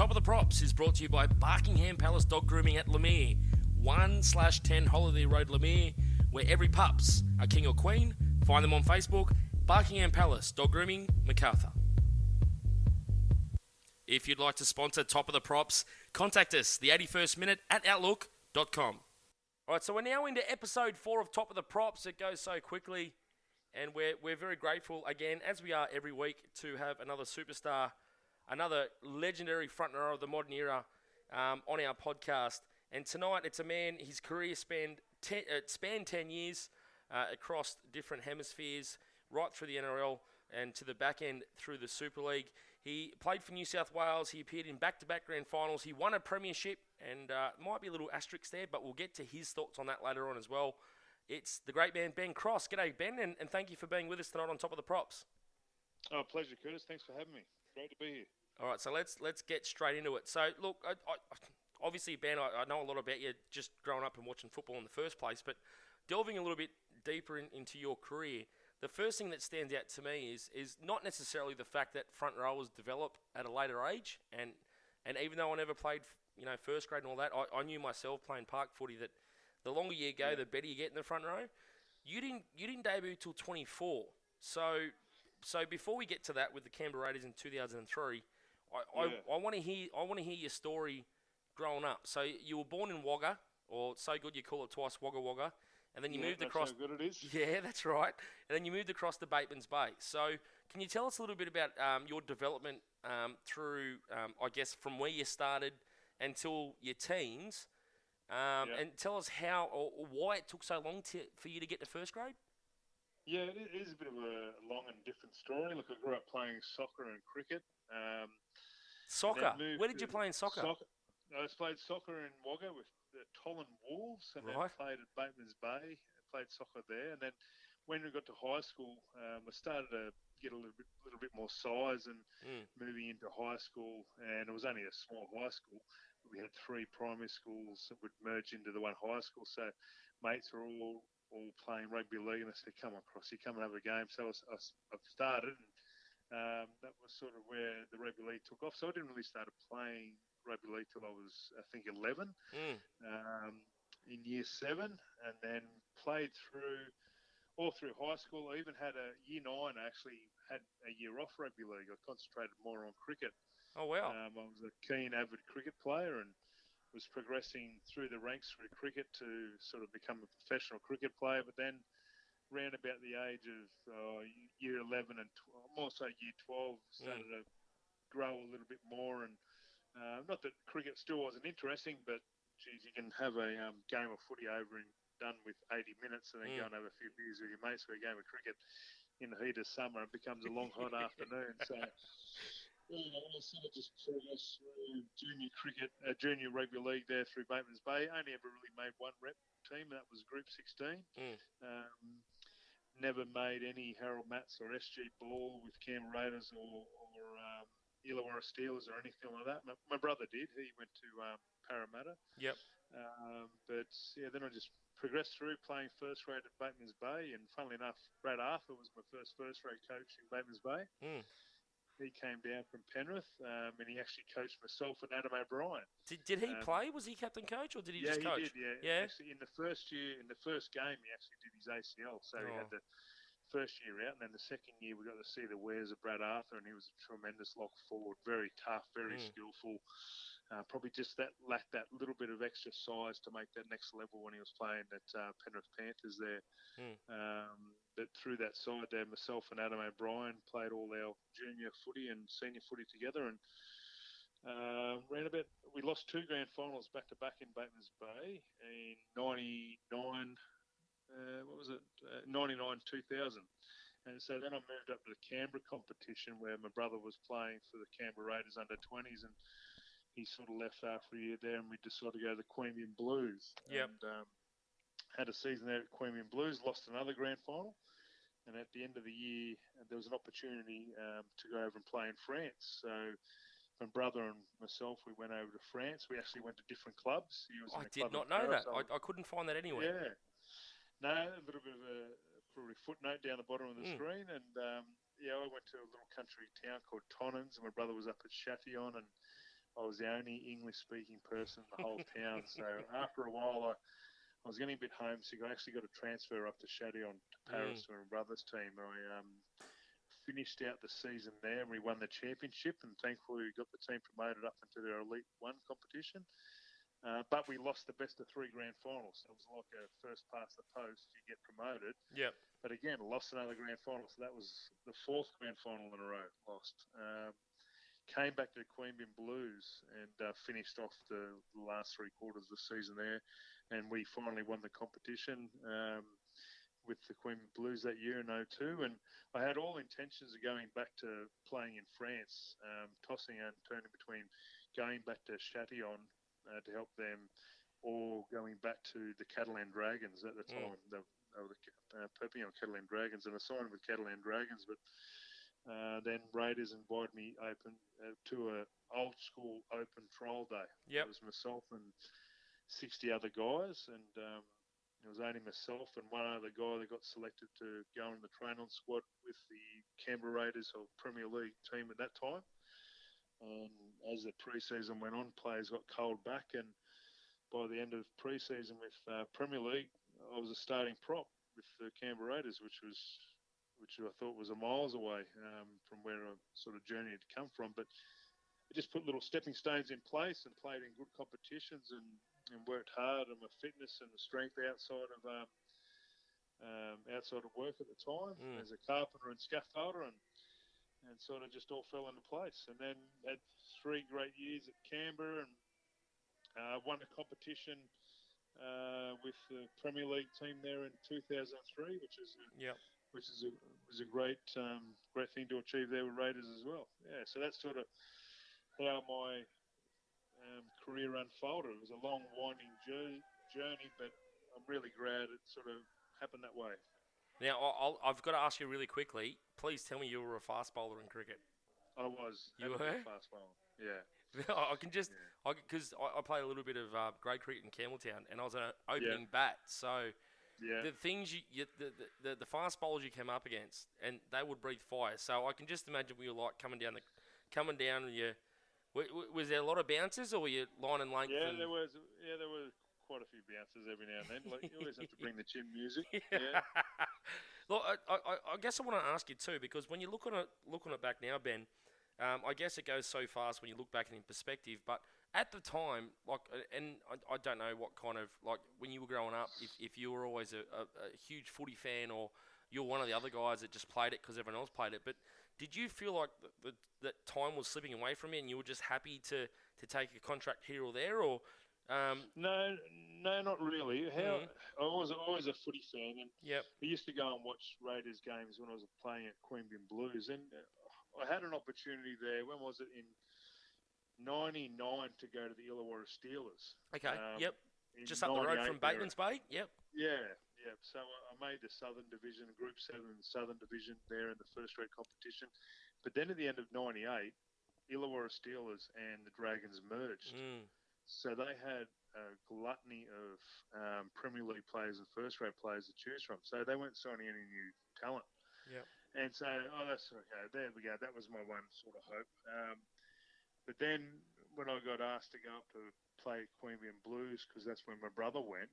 Top of the Props is brought to you by Barkingham Palace Dog Grooming at Lemire, 1/10 Holiday Road, Lemire, where every pups are king or queen. Find them on Facebook, Barkingham Palace Dog Grooming, Macarthur. If you'd like to sponsor Top of the Props, contact us, the 81st minute at outlook.com. All right, so we're now into episode 4 of Top of the Props. It goes so quickly, and we're very grateful, again, as we are every week, to have another superstar, another legendary front row of the modern era on our podcast. And tonight, it's a man, his career spanned 10 years across different hemispheres, right through the NRL and to the back end through the Super League. He played for New South Wales. He appeared in back-to-back grand finals. He won a premiership, and might be a little asterisk there, but we'll get to his thoughts on that later on as well. It's the great man, Ben Cross. G'day, Ben, and thank you for being with us tonight on Top of the Props. Oh, pleasure, Curtis. Thanks for having me. Great to be here. All right, so let's get straight into it. So, look, I obviously, Ben, I know a lot about you just growing up and watching football in the first place, but delving a little bit deeper into your career, the first thing that stands out to me is not necessarily the fact that front rowers develop at a later age, and even though I never played, first grade and all that, I knew myself playing park footy that the longer you go, the better you get in the front row. You didn't debut till 24, so before we get to that with the Canberra Raiders in 2003, I want to hear your story growing up. So you were born in Wagga, or so good you call it twice, Wagga Wagga. And then you moved across. So good it is. Yeah, that's right. And then you moved across to Bateman's Bay. So can you tell us a little bit about your development through, I guess, from where you started until your teens, and tell us how or why it took so long for you to get to first grade? Yeah, it is a bit of a long and different story. Look, I grew up playing soccer and cricket. Soccer? Where did you play in soccer? I played soccer in Wagga with the Tolland Wolves, and then played at Bateman's Bay. Played soccer there, and then when we got to high school, I started to get a little bit more size and moving into high school. And it was only a small high school. We had 3 primary schools that would merge into the one high school. So mates were all playing rugby league, and I said, "Come on, Crossy, come and have a game." So I started, and that was sort of where the rugby league took off. So I didn't really start playing rugby league till I was, I think, 11 in year 7, and then played all through high school. I even had a year 9. I actually had a year off rugby league. I concentrated more on cricket. Oh wow! I was a keen, avid cricket player, and was progressing through the ranks through cricket to sort of become a professional cricket player. But then, around about the age of year 11 and more so year 12, started to grow a little bit more. And not that cricket still wasn't interesting, but geez, you can have a game of footy over and done with 80 minutes, and then go and have a few beers with your mates for a game of cricket in the heat of summer. It becomes a long, hot afternoon. So, I sort of just progressed through junior rugby league there through Bateman's Bay. Only ever really made one rep team, and that was Group 16. Never made any Harold Matts or SG Ball with Canberra Raiders or Illawarra Steelers or anything like that. My brother did. He went to Parramatta. Yep. But then I just progressed through playing first grade at Bateman's Bay, and funnily enough, Brad Arthur was my first grade coach in Bateman's Bay. He came down from Penrith, and he actually coached myself and Adam O'Brien. Did he play? Was he captain coach, or did he just coach? Yeah, he did. Yeah. Actually, in the first game, he actually did his ACL, so he had the first year out, and then the second year we got to see the wares of Brad Arthur, and he was a tremendous lock forward, very tough, very skillful. Probably just lacked that little bit of extra size to make that next level when he was playing at Penrith Panthers there. But through that side there, myself and Adam O'Brien played all our junior footy and senior footy together, and we lost 2 grand finals back to back in Bateman's Bay in 99. 99-2000. And so then I moved up to the Canberra competition where my brother was playing for the Canberra Raiders under-20s, and he sort of left after a year there, and we decided to go to the Queanbeyan Blues. Yep. And had a season there at Queanbeyan Blues, lost another grand final, and at the end of the year there was an opportunity to go over and play in France. So my brother and myself, we went over to France. We actually went to different clubs. I did not know that. I couldn't find that anywhere. Yeah. No, a little bit of a probably footnote down the bottom of the screen. And, I went to a little country town called Tonnins, and my brother was up at Chatillon, and I was the only English-speaking person in the whole town. So after a while, I was getting a bit homesick. I actually got a transfer up to Châtillon to Paris to my brother's team. I finished out the season there and we won the championship, and thankfully we got the team promoted up into their Elite One competition. But we lost the best of 3 grand finals. So it was like a first past the post, you get promoted. Yep. But again, lost another grand final. So that was the 4th grand final in a row lost. Came back to the Queanbeyan Blues and finished off the last 3 quarters of the season there. And we finally won the competition with the Queanbeyan Blues that year in 2002. And I had all intentions of going back to playing in France, tossing and turning between going back to Châtillon to help them, or going back to the Catalan Dragons at the time. They were the Perpignan Catalan Dragons, and I signed with Catalan Dragons. But then Raiders invited me open to an old school open trial day. Yep. It was myself and 60 other guys, and it was only myself and one other guy that got selected to go in the training squad with the Canberra Raiders, or Premier League team at that time. And as the pre-season went on, players got called back, and by the end of pre-season with Premier League, I was a starting prop with the Canberra Raiders, which I thought was a miles away from where I sort of journey had come from. But I just put little stepping stones in place and played in good competitions and worked hard on my fitness and the strength outside of work at the time as a carpenter and scaffolder, and sort of just all fell into place. And then had 3 great years at Canberra and won a competition with the Premier League team there in 2003, which was a great thing to achieve there with Raiders as well. Yeah, so that's sort of how my career unfolded. It was a long, winding journey, but I'm really glad it sort of happened that way. Now, I've got to ask you really quickly. Please tell me you were a fast bowler in cricket. I was. You were? A fast bowler. Yeah. I can just, because I played a little bit of grade cricket in Campbelltown, and I was an opening bat. So the things the fast bowlers you came up against, and they would breathe fire. So I can just imagine what you were like coming down and you. Was there a lot of bounces, or were you line and length? Yeah, there was quite a few bounces every now and then. Like, you always have to bring the chin music. Yeah. Look, I guess I want to ask you too, because when you look on it back now, Ben, I guess it goes so fast when you look back in perspective. But at the time, like, and I don't know what kind of, like, when you were growing up, if you were always a huge footy fan, or you're one of the other guys that just played it because everyone else played it, but did you feel like that time was slipping away from you, and you were just happy to take a contract here or there, or? No, not really. I was always a footy fan, and I used to go and watch Raiders games when I was playing at Queanbeyan Blues, and I had an opportunity there. When was it? In '99 to go to the Illawarra Steelers. Okay. Just up the road from Bateman's Bay. Yep. Yeah. So I made the Southern Division, Group 7 Southern Division there in the first grade competition. But then at the end of '98, Illawarra Steelers and the Dragons merged. So they had a gluttony of Premier League players and first grade players to choose from. So they weren't signing any new talent. Yeah. And so, that's okay. There we go. That was my one sort of hope. But then when I got asked to go up to play Queanbeyan Blues, because that's when my brother went,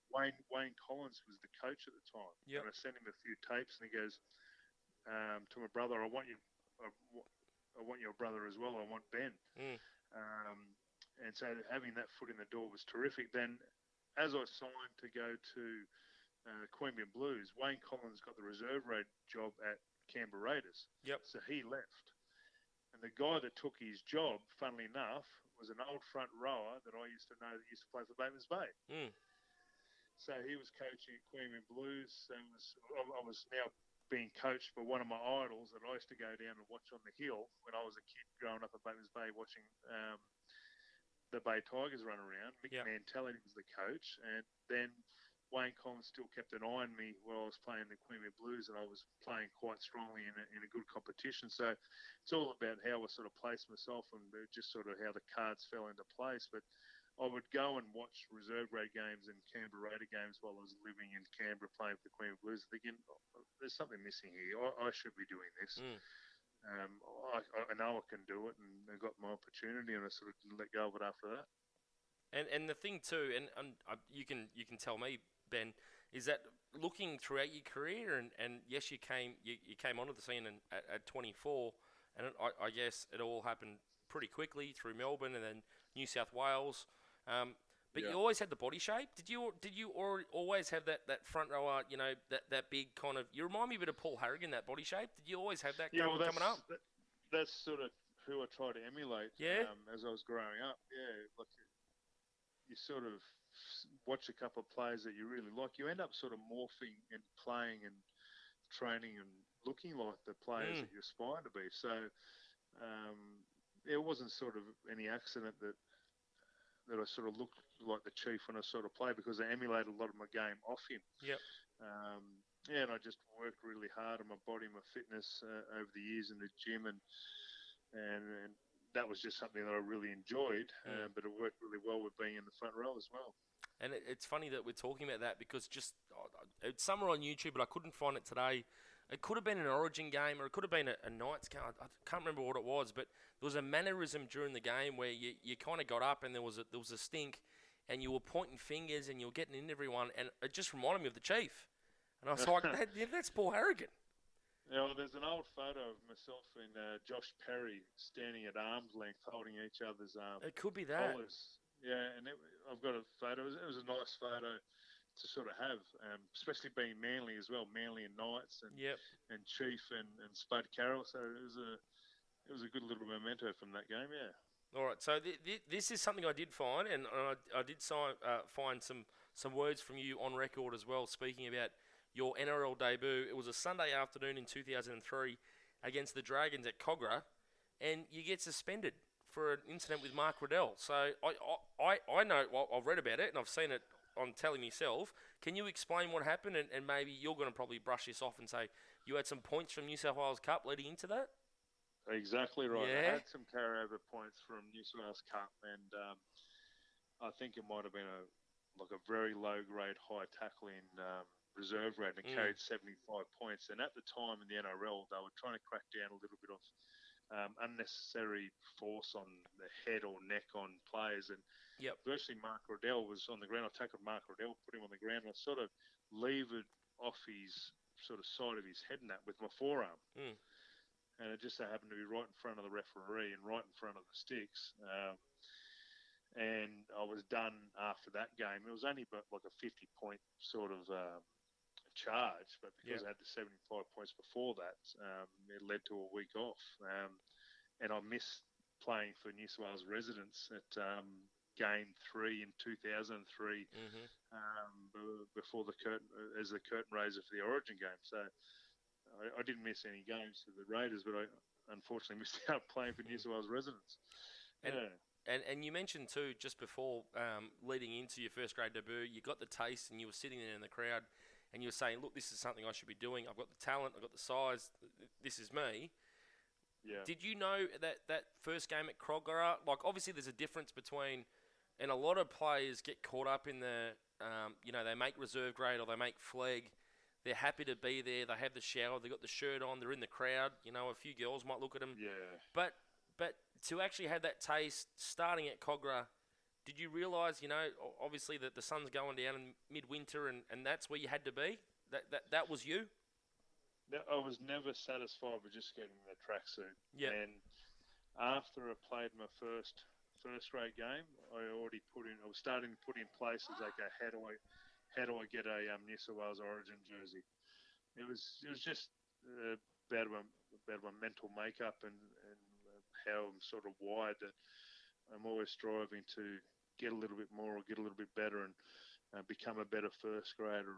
Wayne Collins was the coach at the time. And I sent him a few tapes, and he goes to my brother, I want your brother as well. I want Ben. And so having that foot in the door was terrific. Then as I signed to go to Queanbeyan Blues, Wayne Collins got the reserve road job at Canberra Raiders. So he left. And the guy that took his job, funnily enough, was an old front rower that I used to know that used to play for Bateman's Bay. So he was coaching at Queanbeyan Blues. I was now being coached by one of my idols that I used to go down and watch on the hill when I was a kid growing up at Bateman's Bay, watching the Bay Tigers run around. Mick Mantelli was the coach, and then Wayne Collins still kept an eye on me while I was playing the Queanbeyan Blues, and I was playing quite strongly in a good competition. So it's all about how I sort of placed myself and just sort of how the cards fell into place. But I would go and watch reserve grade games and Canberra Raider games while I was living in Canberra playing for the Queanbeyan Blues, thinking, there's something missing here. I should be doing this. I know I can do it, and I got my opportunity, and I sort of didn't let go of it after that. And the thing too, you can tell me, Ben, is that looking throughout your career, and yes, you came onto the scene at 24, and I guess it all happened pretty quickly through Melbourne and then New South Wales. But Yeah. you always had the body shape. Did you always have that front rower? That big kind of. You remind me a bit of Paul Harrigan, that body shape. Did you always have that coming up? That's sort of who I try to emulate. Yeah. As I was growing up. Yeah. Like you sort of watch a couple of players that you really like. You end up sort of morphing and playing and training and looking like the players that you aspire to be. So it wasn't sort of any accident that I sort of looked like the Chief when I sort of played, because I emulated a lot of my game off him. Yep. And I just worked really hard on my body, my fitness over the years in the gym, and that was just something that I really enjoyed. But it worked really well with being in the front row as well. And it's funny that we're talking about that, because it's somewhere on YouTube, but I couldn't find it today. It could have been an Origin game, or it could have been a Knights game. I can't remember what it was, but there was a mannerism during the game where you kind of got up and there was a stink, and you were pointing fingers and you were getting in everyone, and it just reminded me of the Chief. And I was like, that's Paul Harrigan. Yeah, well, there's an old photo of myself and Josh Perry standing at arm's length, holding each other's It could be that. collars. Yeah, and I've got a photo. It was a nice photo to sort of have, especially being Manly as well, Manly and Knights, and Chief and Spud Carroll. So it was a good little memento from that game. Yeah. All right. So this is something I did find, and I did find some words from you on record as well, speaking about your NRL debut. It was a Sunday afternoon in 2003 against the Dragons at Cogra, and you get suspended for an incident with Mark Riddell. So I know, well, I've read about it and I've seen it on telly myself. Can you explain what happened? And maybe you're going to probably brush this off and say you had some points from New South Wales Cup leading into that? Exactly right. Yeah. I had some carryover points from New South Wales Cup, and I think it might have been a very low grade high tackling reserve grade, and carried 75 points. And at the time in the NRL, they were trying to crack down a little bit of unnecessary force on the head or neck on players. And virtually Mark Riddell was on the ground. I tackled Mark Riddell, put him on the ground, and I sort of levered off his sort of side of his head and that with my forearm. And it just so happened to be right in front of the referee and right in front of the sticks. And I was done after that game. It was only about like a 50-point sort of charge, but because I had the 75 points before that, it led to a week off. And I missed playing for New South Wales residents at Game 3 in 2003 before the curtain raiser for the Origin game. So I didn't miss any games for the Raiders, but I unfortunately missed out playing for New South Wales residents. And you mentioned too, just before leading into your first grade debut, you got the taste and you were sitting there in the crowd and you were saying, look, this is something I should be doing. I've got the talent, I've got the size, this is me. Yeah. Did you know that first game at Cogra, like obviously there's a difference between, and a lot of players get caught up in the, they make reserve grade or they make flag. They're happy to be there. They have the shower. They got the shirt on. They're in the crowd. A few girls might look at them. Yeah. But to actually have that taste starting at Cogra, did you realise, obviously that the sun's going down in midwinter and that's where you had to be? That was you? I was never satisfied with just getting the tracksuit. Yeah. And after I played my first grade game, I was starting to put in places like, how do I get a New South Wales Origin jersey? It was just about my mental makeup and how I'm sort of wired, that I'm always striving to get a little bit more or get a little bit better and become a better first grader.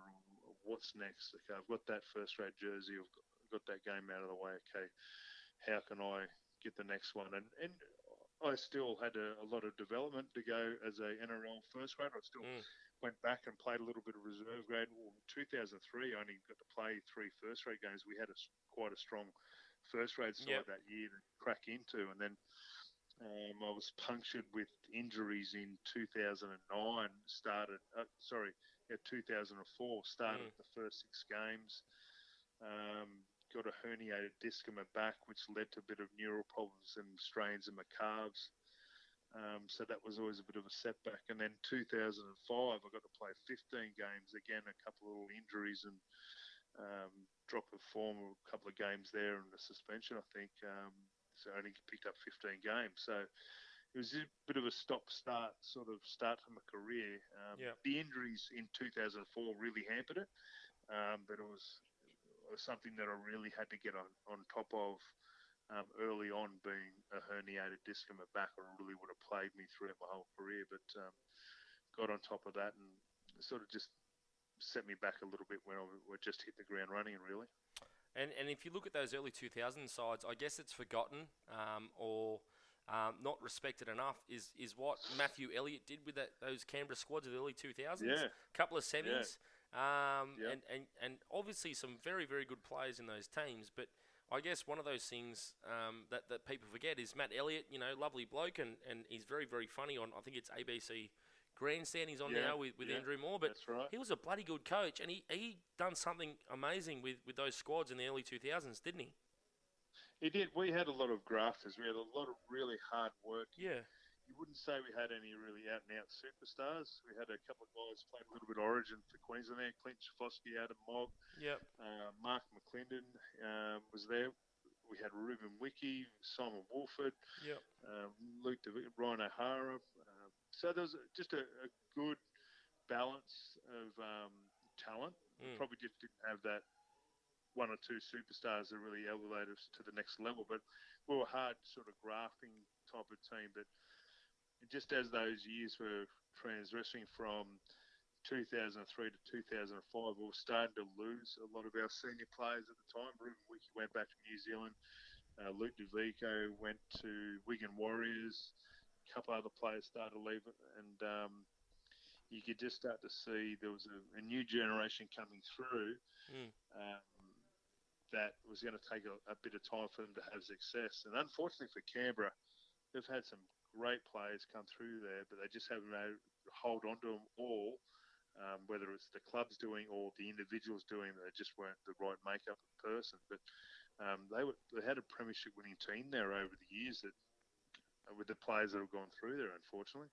What's next? Okay, I've got that first grade jersey. I've got that game out of the way. Okay, how can I get the next one? And I still had a lot of development to go as a NRL first grader. I still went back and played a little bit of reserve grade. Well, in 2003, I only got to play 3 first grade games. We had quite a strong first grade side that year to crack into. And then I was punctured with injuries in 2009. 2004 started the first 6 games. got a herniated disc in my back, which led to a bit of neural problems and strains in my calves. So that was always a bit of a setback. And then 2005, I got to play 15 games. Again, a couple of little injuries and drop of form, a couple of games there and a suspension, I think. So I only picked up 15 games. So it was a bit of a stop-start sort of start to my career. The injuries in 2004 really hampered it, but it was something that I really had to get on top of early on, being a herniated disc in my back. It really would have plagued me throughout my whole career, but got on top of that and sort of just set me back a little bit when I just hit the ground running, really. And if you look at those early 2000 sides, I guess it's forgotten or not respected enough is what Matthew Elliott did with those Canberra squads of the early 2000s. Yeah. A couple of semis. Yeah. And obviously some very, very good players in those teams, but I guess one of those things that people forget is Matt Elliott, lovely bloke, and he's very, very funny on, I think it's ABC Grandstand he's on now with Andrew Moore, but that's right. He was a bloody good coach, and he done something amazing with those squads in the early 2000s, didn't he? He did. We had a lot of grafters. We had a lot of really hard work. Yeah. You wouldn't say we had any really out-and-out superstars. We had a couple of guys playing a little bit of Origin for Queensland there. Clint Schafosky, Adam Mogg. Yep. Mark McClendon was there. We had Ruben Wiki, Simon Wolford. Yep. Luke DeVitt, Ryan O'Hara. So there was just a good balance of talent. Probably just didn't have that one or two superstars that really elevated us to the next level. But we were hard sort of grafting type of team. But just as those years were transgressing from 2003 to 2005, we were starting to lose a lot of our senior players at the time. Ruben Wiki went back to New Zealand. Luke DeVico went to Wigan Warriors. A couple other players started to leave, and you could just start to see there was a new generation coming through that was going to take a bit of time for them to have success. And unfortunately for Canberra, they've had some great players come through there, but they just haven't been able to hold on to them all, whether it's the clubs doing or the individuals doing, they just weren't the right makeup of person. But they had a premiership winning team there over the years that with the players that have gone through there, unfortunately.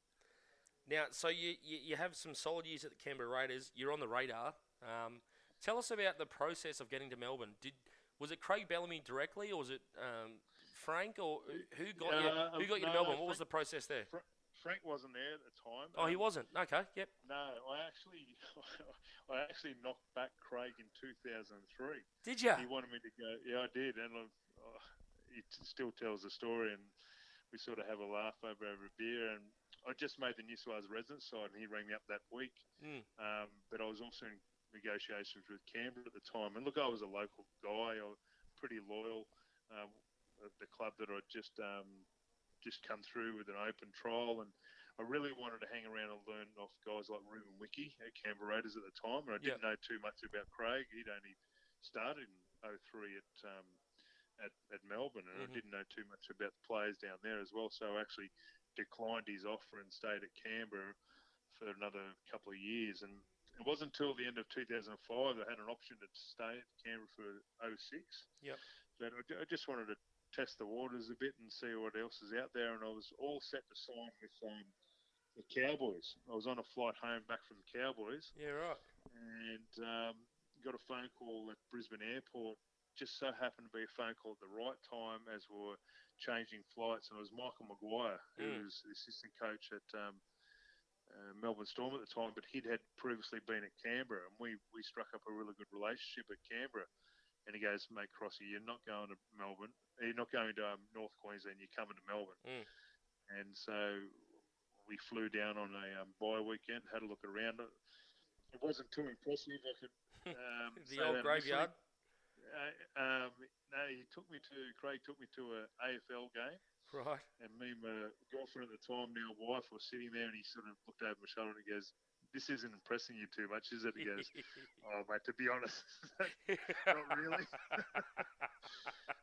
Now, so you have some solid years at the Canberra Raiders. You're on the radar. Tell us about the process of getting to Melbourne. Was it Craig Bellamy directly, or was it Frank, or who got you to Melbourne? What was the process there? Frank wasn't there at the time. Oh, he wasn't. Okay, yep. No, I actually knocked back Craig in 2003. Did you? He wanted me to go. Yeah, I did, and he still tells the story, and we sort of have a laugh over a beer. And I just made the New South Wales resident side, and he rang me up that week. But I was also in negotiations with Canberra at the time. And look, I was a local guy. I was pretty loyal. The club that I'd just come through with an open trial, and I really wanted to hang around and learn off guys like Ruben Wiki at Canberra Raiders at the time. And I didn't know too much about Craig. He'd only started in 2003 at Melbourne, and I didn't know too much about the players down there as well. So I actually declined his offer and stayed at Canberra for another couple of years. And it wasn't until the end of 2005 I had an option to stay at Canberra for 2006. Yep. But I just wanted to test the waters a bit and see what else is out there. And I was all set to sign with the Cowboys. I was on a flight home back from the Cowboys. Yeah, right. And got a phone call at Brisbane Airport. Just so happened to be a phone call at the right time as we were changing flights. And it was Michael Maguire, who was the assistant coach at Melbourne Storm at the time, but he'd had previously been at Canberra, and we struck up a really good relationship at Canberra. And he goes, "Mate, Crossy, you're not going to Melbourne. You're not going to North Queensland. You're coming to Melbourne." And so we flew down on a bye weekend, had a look around. It wasn't too impressive. I could the old graveyard. No, Craig took me to an AFL game. Right. And me and my girlfriend at the time, now wife, were sitting there, and he sort of looked over my shoulder and he goes, "This isn't impressing you too much, is it?" He goes, "Oh, mate, to be honest, not really."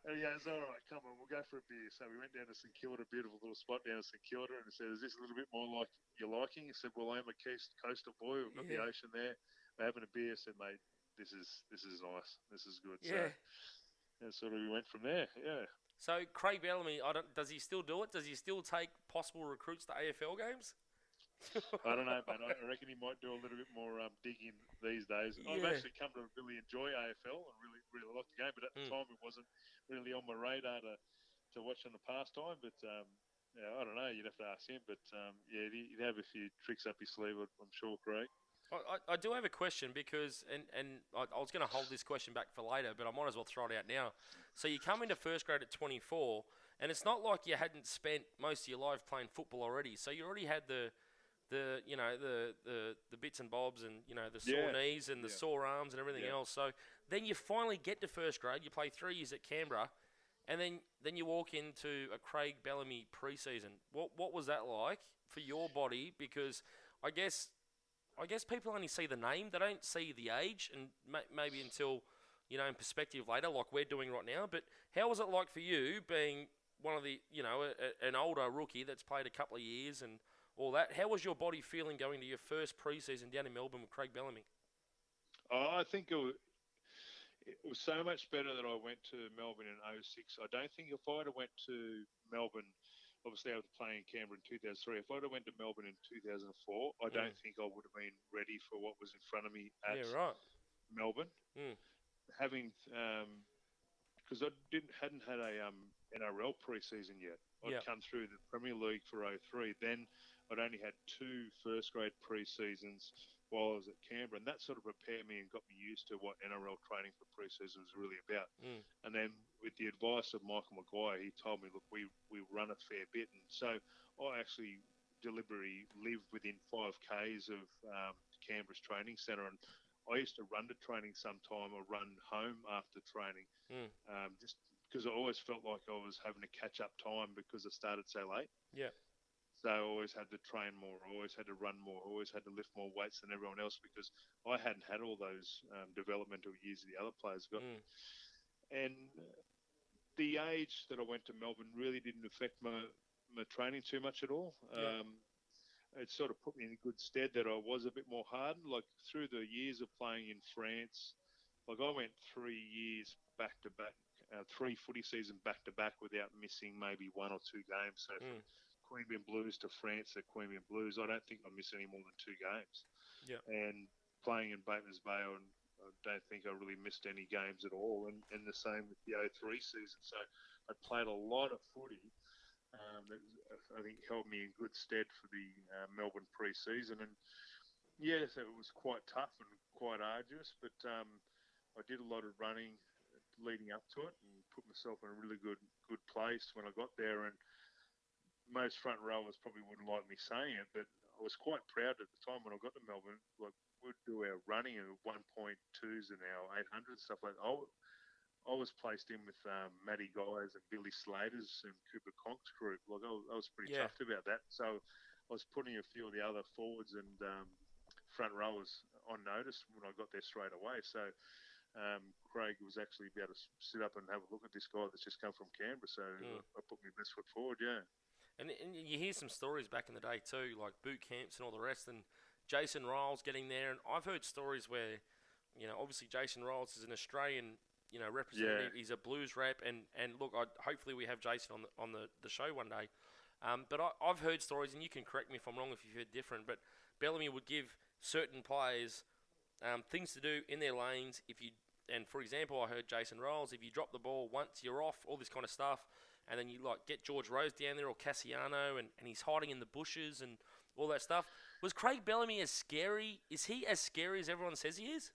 And he goes, "All right, come on, we'll go for a beer." So we went down to St Kilda, beautiful little spot down at St Kilda, and he said, "Is this a little bit more like your liking?" He said, "Well, I am a coastal boy. We've got the ocean there. We're having a beer." I said, "Mate, this is nice. This is good." Yeah. sort of we went from there. Yeah. So Craig Bellamy, does he still do it? Does he still take possible recruits to AFL games? I don't know, man. I reckon he might do a little bit more digging these days. Yeah. I've actually come to really enjoy AFL and really like the game, but at the time it wasn't really on my radar to watch in the pastime. But yeah, I don't know. You'd have to ask him. But yeah, he'd have a few tricks up his sleeve, I'm sure, Craig. I do have a question because, and I was going to hold this question back for later, but I might as well throw it out now. So you come into first grade at 24, and it's not like you hadn't spent most of your life playing football already. So you already had the bits and bobs and the sore knees and the sore arms and everything else. So then you finally get to first grade. You play 3 years at Canberra, and then you walk into a Craig Bellamy preseason. What was that like for your body? Because I guess people only see the name; they don't see the age, and maybe until in perspective later, like we're doing right now. But how was it like for you being one of the an older rookie that's played a couple of years and all that? How was your body feeling going to your first preseason down in Melbourne with Craig Bellamy? Oh, I think it was so much better that I went to Melbourne in 06. I don't think if I had went to Melbourne, obviously I was playing in Canberra in 2003. If I'd have went to Melbourne in 2004, I don't think I would have been ready for what was in front of me at Melbourne. Having because I hadn't had a NRL preseason yet. I'd come through the Premier League for 03. Then I'd only had 2 first grade preseasons while I was at Canberra, and that sort of prepared me and got me used to what NRL training for preseason was really about. And then with the advice of Michael Maguire, he told me, look, we run a fair bit, and so I actually deliberately lived within 5 k's of Canberra's training centre, and I used to run to training sometime or run home after training, just because I always felt like I was having to catch up time because I started so late. Yeah. So I always had to train more. I always had to run more. I always had to lift more weights than everyone else because I hadn't had all those developmental years the other players got. And the age that I went to Melbourne really didn't affect my training too much at all. It sort of put me in good stead that I was a bit more hardened. Like through the years of playing in France, like I went 3 years back to back, 3 footy seasons back to back without missing maybe 1 or 2 games. So from Queanbeyan Blues to France at Queanbeyan Blues, I don't think I missed any more than 2 games. Yeah. And playing in Batemans Bay, I don't think I really missed any games at all. And the same with the 03 season. So I played a lot of footy. That I think held me in good stead for the Melbourne pre-season. And yes, it was quite tough and quite arduous, but I did a lot of running leading up to it and put myself in a really good place when I got there. And most front rowers probably wouldn't like me saying it, but I was quite proud at the time when I got to Melbourne. Like we'd do our running at 1.2s and our 800 stuff like that. I was placed in with Matty Guys and Billy Slater's and Cooper Conk's group. Like I was pretty chuffed about that. So I was putting a few of the other forwards and front rowers on notice when I got there straight away. So Craig was actually able to sit up and have a look at this guy that's just come from Canberra. So I put my best foot forward. Yeah. And you hear some stories back in the day too, like boot camps and all the rest, and Jason Riles getting there. And I've heard stories where, obviously Jason Riles is an Australian representative. He's a Blues rep, and look, hopefully we have Jason on the show one day. But I've heard stories, and you can correct me if I'm wrong if you've heard different. But Bellamy would give certain players things to do in their lanes. For example, I heard Jason Riles, if you drop the ball once, you're off. All this kind of stuff, and then you get George Rose down there or Cassiano, and he's hiding in the bushes and all that stuff. Was Craig Bellamy as scary? Is he as scary as everyone says he is?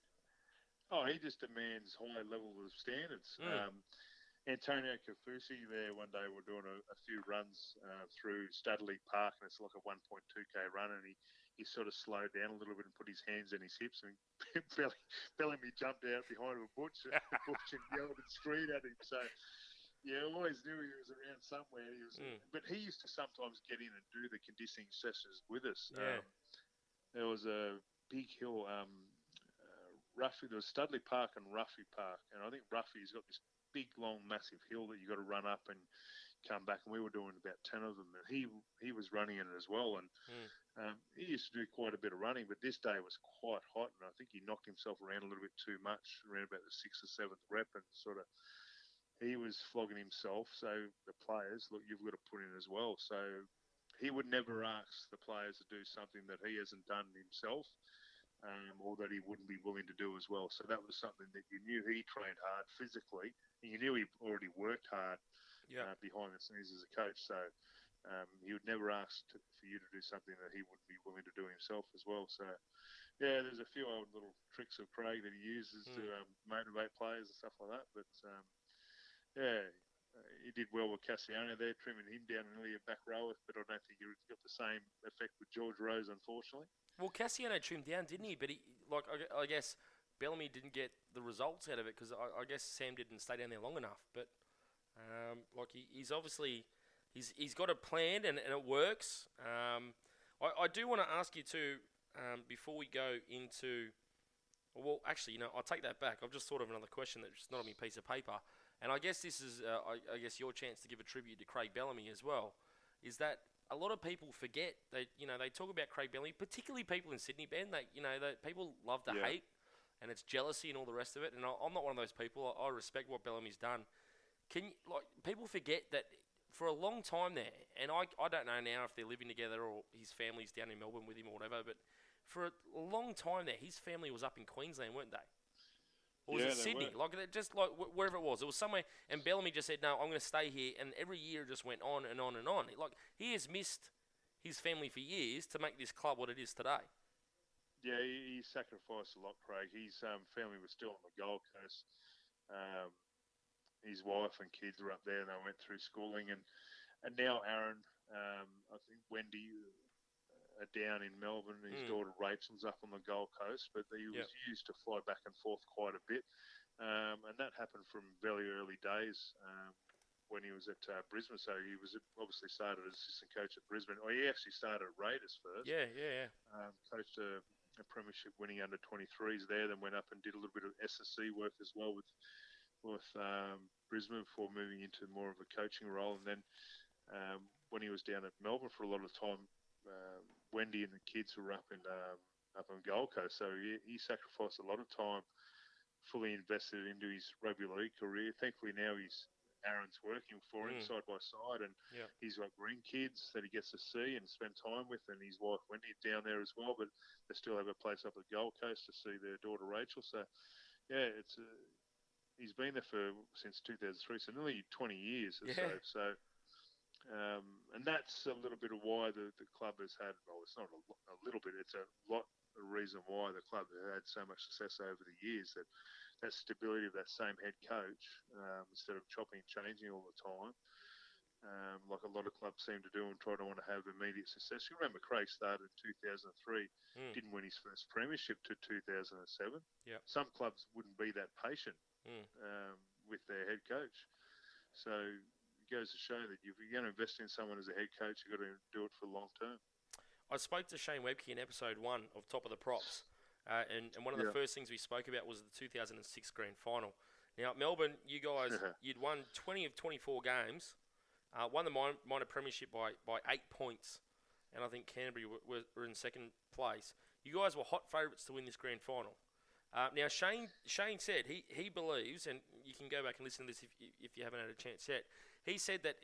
Oh, he just demands high level of standards. Antonio Kafusi there one day were doing a few runs through Studley Park, and it's like a 1.2k run, and he sort of slowed down a little bit and put his hands in his hips, and Bellamy jumped out behind a bush and yelled and screamed at him. So, yeah, I always knew he was around somewhere. But he used to sometimes get in and do the conditioning sessions with us. Yeah. There was a big hill. There was Studley Park and Ruffy Park, and I think Ruffy's got this big, long, massive hill that you got to run up and come back. And we were doing about 10 of them, and he was running in it as well. And he used to do quite a bit of running, but this day was quite hot, and I think he knocked himself around a little bit too much, around about the 6th or 7th rep, and sort of he was flogging himself. So the players, look, you've got to put in as well. So he would never ask the players to do something that he hasn't done himself, or that he wouldn't be willing to do as well. So that was something that you knew he trained hard physically, and you knew he already worked hard behind the scenes as a coach. So he would never ask for you to do something that he wouldn't be willing to do himself as well. So, yeah, there's a few old little tricks of Craig that he uses to motivate players and stuff like that. But, he did well with Cassiano there, trimming him down nearly a back rower, but I don't think he got the same effect with George Rose, unfortunately. Well, Cassiano trimmed down, didn't he? But I guess Bellamy didn't get the results out of it because I guess Sam didn't stay down there long enough. But he's obviously he's got a plan and it works. I do want to ask you too before we go into. Well, actually, I'll take that back. I've just thought of another question that's not on my piece of paper, and I guess this is I guess your chance to give a tribute to Craig Bellamy as well. Is that a lot of people forget they talk about Craig Bellamy, particularly people in Sydney, Ben. That people love to hate, and it's jealousy and all the rest of it. And I'm not one of those people. I respect what Bellamy's done. People forget that for a long time there, and I don't know now if they're living together or his family's down in Melbourne with him or whatever, but for a long time there, his family was up in Queensland, weren't they? Or was it Sydney? Just wherever it was somewhere. And Bellamy just said, "No, I'm going to stay here." And every year just went on and on and on. He has missed his family for years to make this club what it is today. Yeah, he sacrificed a lot, Craig. His family was still on the Gold Coast. His wife and kids were up there, and they went through schooling. And now Aaron, I think Wendy are down in Melbourne. His daughter Rachel's up on the Gold Coast, but he was used to fly back and forth quite a bit. And that happened from very early days when he was at Brisbane. So he was obviously started as assistant coach at Brisbane. Or he actually started at Raiders first. Yeah. Coached a premiership winning under 23s there, then went up and did a little bit of SSC work as well with Brisbane before moving into more of a coaching role. And then when he was down at Melbourne for a lot of time, Wendy and the kids were up on Gold Coast, so he sacrificed a lot of time, fully invested into his rugby league career. Thankfully now Aaron's working for him side by side, and he's got grandkids that he gets to see and spend time with, and his wife Wendy down there as well. But they still have a place up at Gold Coast to see their daughter Rachel. So yeah, he's been there since 2003, so nearly 20 years or so. So. And that's a little bit of why the club has had, well, it's not a little bit, it's a lot of reason why the club has had so much success over the years, that stability of that same head coach, instead of chopping and changing all the time, like a lot of clubs seem to do and try to want to have immediate success. You remember Craig started in 2003, didn't win his first premiership to 2007. Yep. Some clubs wouldn't be that patient with their head coach. So goes to show that if you're going to invest in someone as a head coach, you've got to do it for the long term. I spoke to Shane Webke in episode 1 of Top of the Props, and one of the first things we spoke about was the 2006 grand final. Now, Melbourne, you guys, you'd won 20 of 24 games, won the minor premiership by 8 points, and I think Canterbury were in second place. You guys were hot favourites to win this grand final. Now, Shane said he believes, and you can go back and listen to this if you haven't had a chance yet. He said that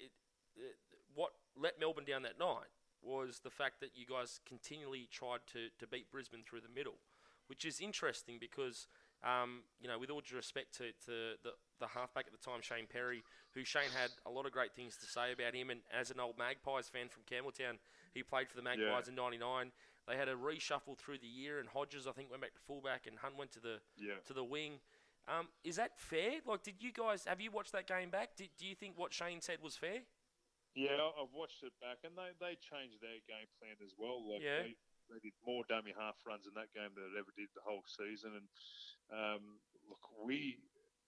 what let Melbourne down that night was the fact that you guys continually tried to beat Brisbane through the middle, which is interesting because, with all due respect to the halfback at the time, Shane Perry, who Shane had a lot of great things to say about him, and as an old Magpies fan from Campbelltown, he played for the Magpies in '99. They had a reshuffle through the year, and Hodges, I think, went back to fullback, and Hunt went to the wing. Is that fair? Did you guys have you watched that game back? Do you think what Shane said was fair? Yeah, I've watched it back, and they changed their game plan as well. They did more dummy half runs in that game than they ever did the whole season. And we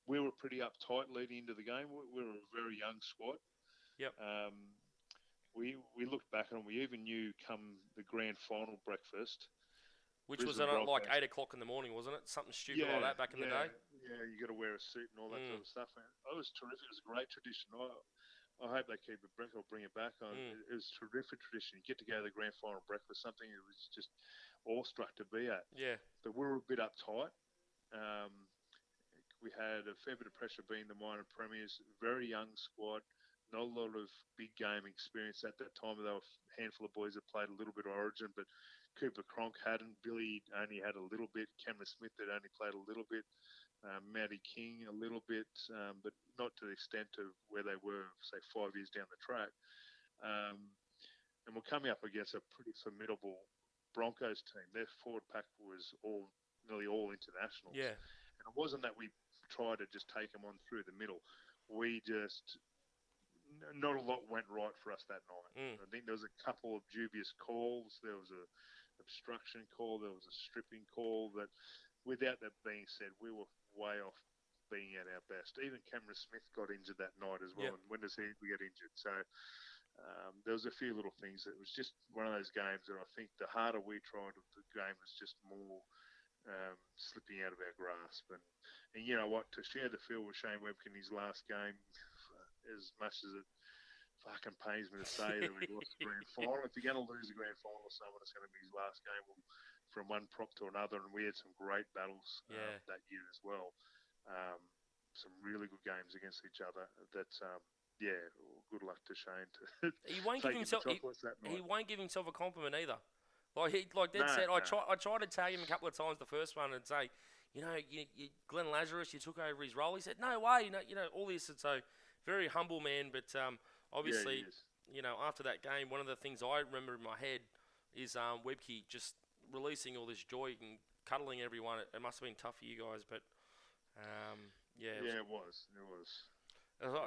were pretty uptight leading into the game. We were a very young squad. Yep. We looked back and we even knew come the grand final breakfast, which was at 8 o'clock in the morning, wasn't it? Something stupid like that back in the day. Yeah, you got to wear a suit and all that sort of stuff. And it was terrific. It was a great tradition. I hope they keep it or bring it back on. It was a terrific tradition. You get to go to the grand final breakfast, something that was just awestruck to be at. Yeah. But we were a bit uptight. we had a fair bit of pressure being the minor premiers, very young squad, not a lot of big game experience at that time. There were a handful of boys that played a little bit of Origin, but Cooper Cronk hadn't. Billy only had a little bit. Cameron Smith had only played a little bit. Matty King a little bit, but not to the extent of where they were, say, 5 years down the track. And we're coming up against a pretty formidable Broncos team. Their forward pack was nearly all internationals. Yeah. And it wasn't that we tried to just take them on through the middle. We just, not a lot went right for us that night. I think there was a couple of dubious calls. There was a obstruction call. There was a stripping call that, without that being said, we were way off being at our best. Even Cameron Smith got injured that night as well. Yep. And when does he get injured? So there was a few little things. It was just one of those games that I think the harder we tried, the game was just more slipping out of our grasp. And you know what? To share the field with Shane Webkin his last game, as much as it fucking pains me to say that we lost the grand final. If you're going to lose the grand final to someone, it's going to be his last game from one prop to another. And we had some great battles that year as well. Some really good games against each other. Good luck to Shane. He won't give himself. He won't give himself a compliment either. Like Dad said, I tried to tag him a couple of times the first one and say, you Glenn Lazarus, you took over his role. He said, no way, all this. And so very humble man, but obviously, after that game, one of the things I remember in my head is Webke just releasing all this joy and cuddling everyone. It must have been tough for you guys, but it was.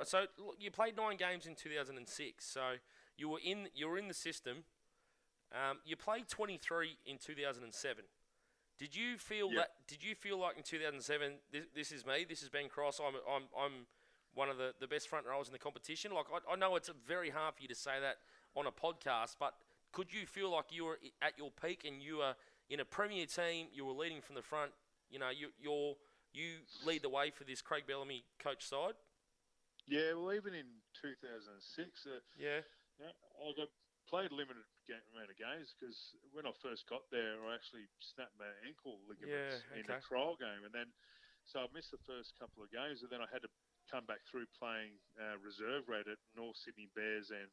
So look, you played 9 games in 2006. So you were in the system. You played 23 in 2007. Did you feel that? Did you feel like in 2007, this is me, this is Ben Cross, I'm one of the best front rowers in the competition? Like I know it's very hard for you to say that on a podcast, but could you feel like you were at your peak and you were in a premier team, you were leading from the front? You lead the way for this Craig Bellamy coach side. Yeah, well, even in 2006, I played limited amount of games because when I first got there, I actually snapped my ankle ligaments in a trial game, and then so I missed the first couple of games, and then I had to come back through playing reserve grade at North Sydney Bears and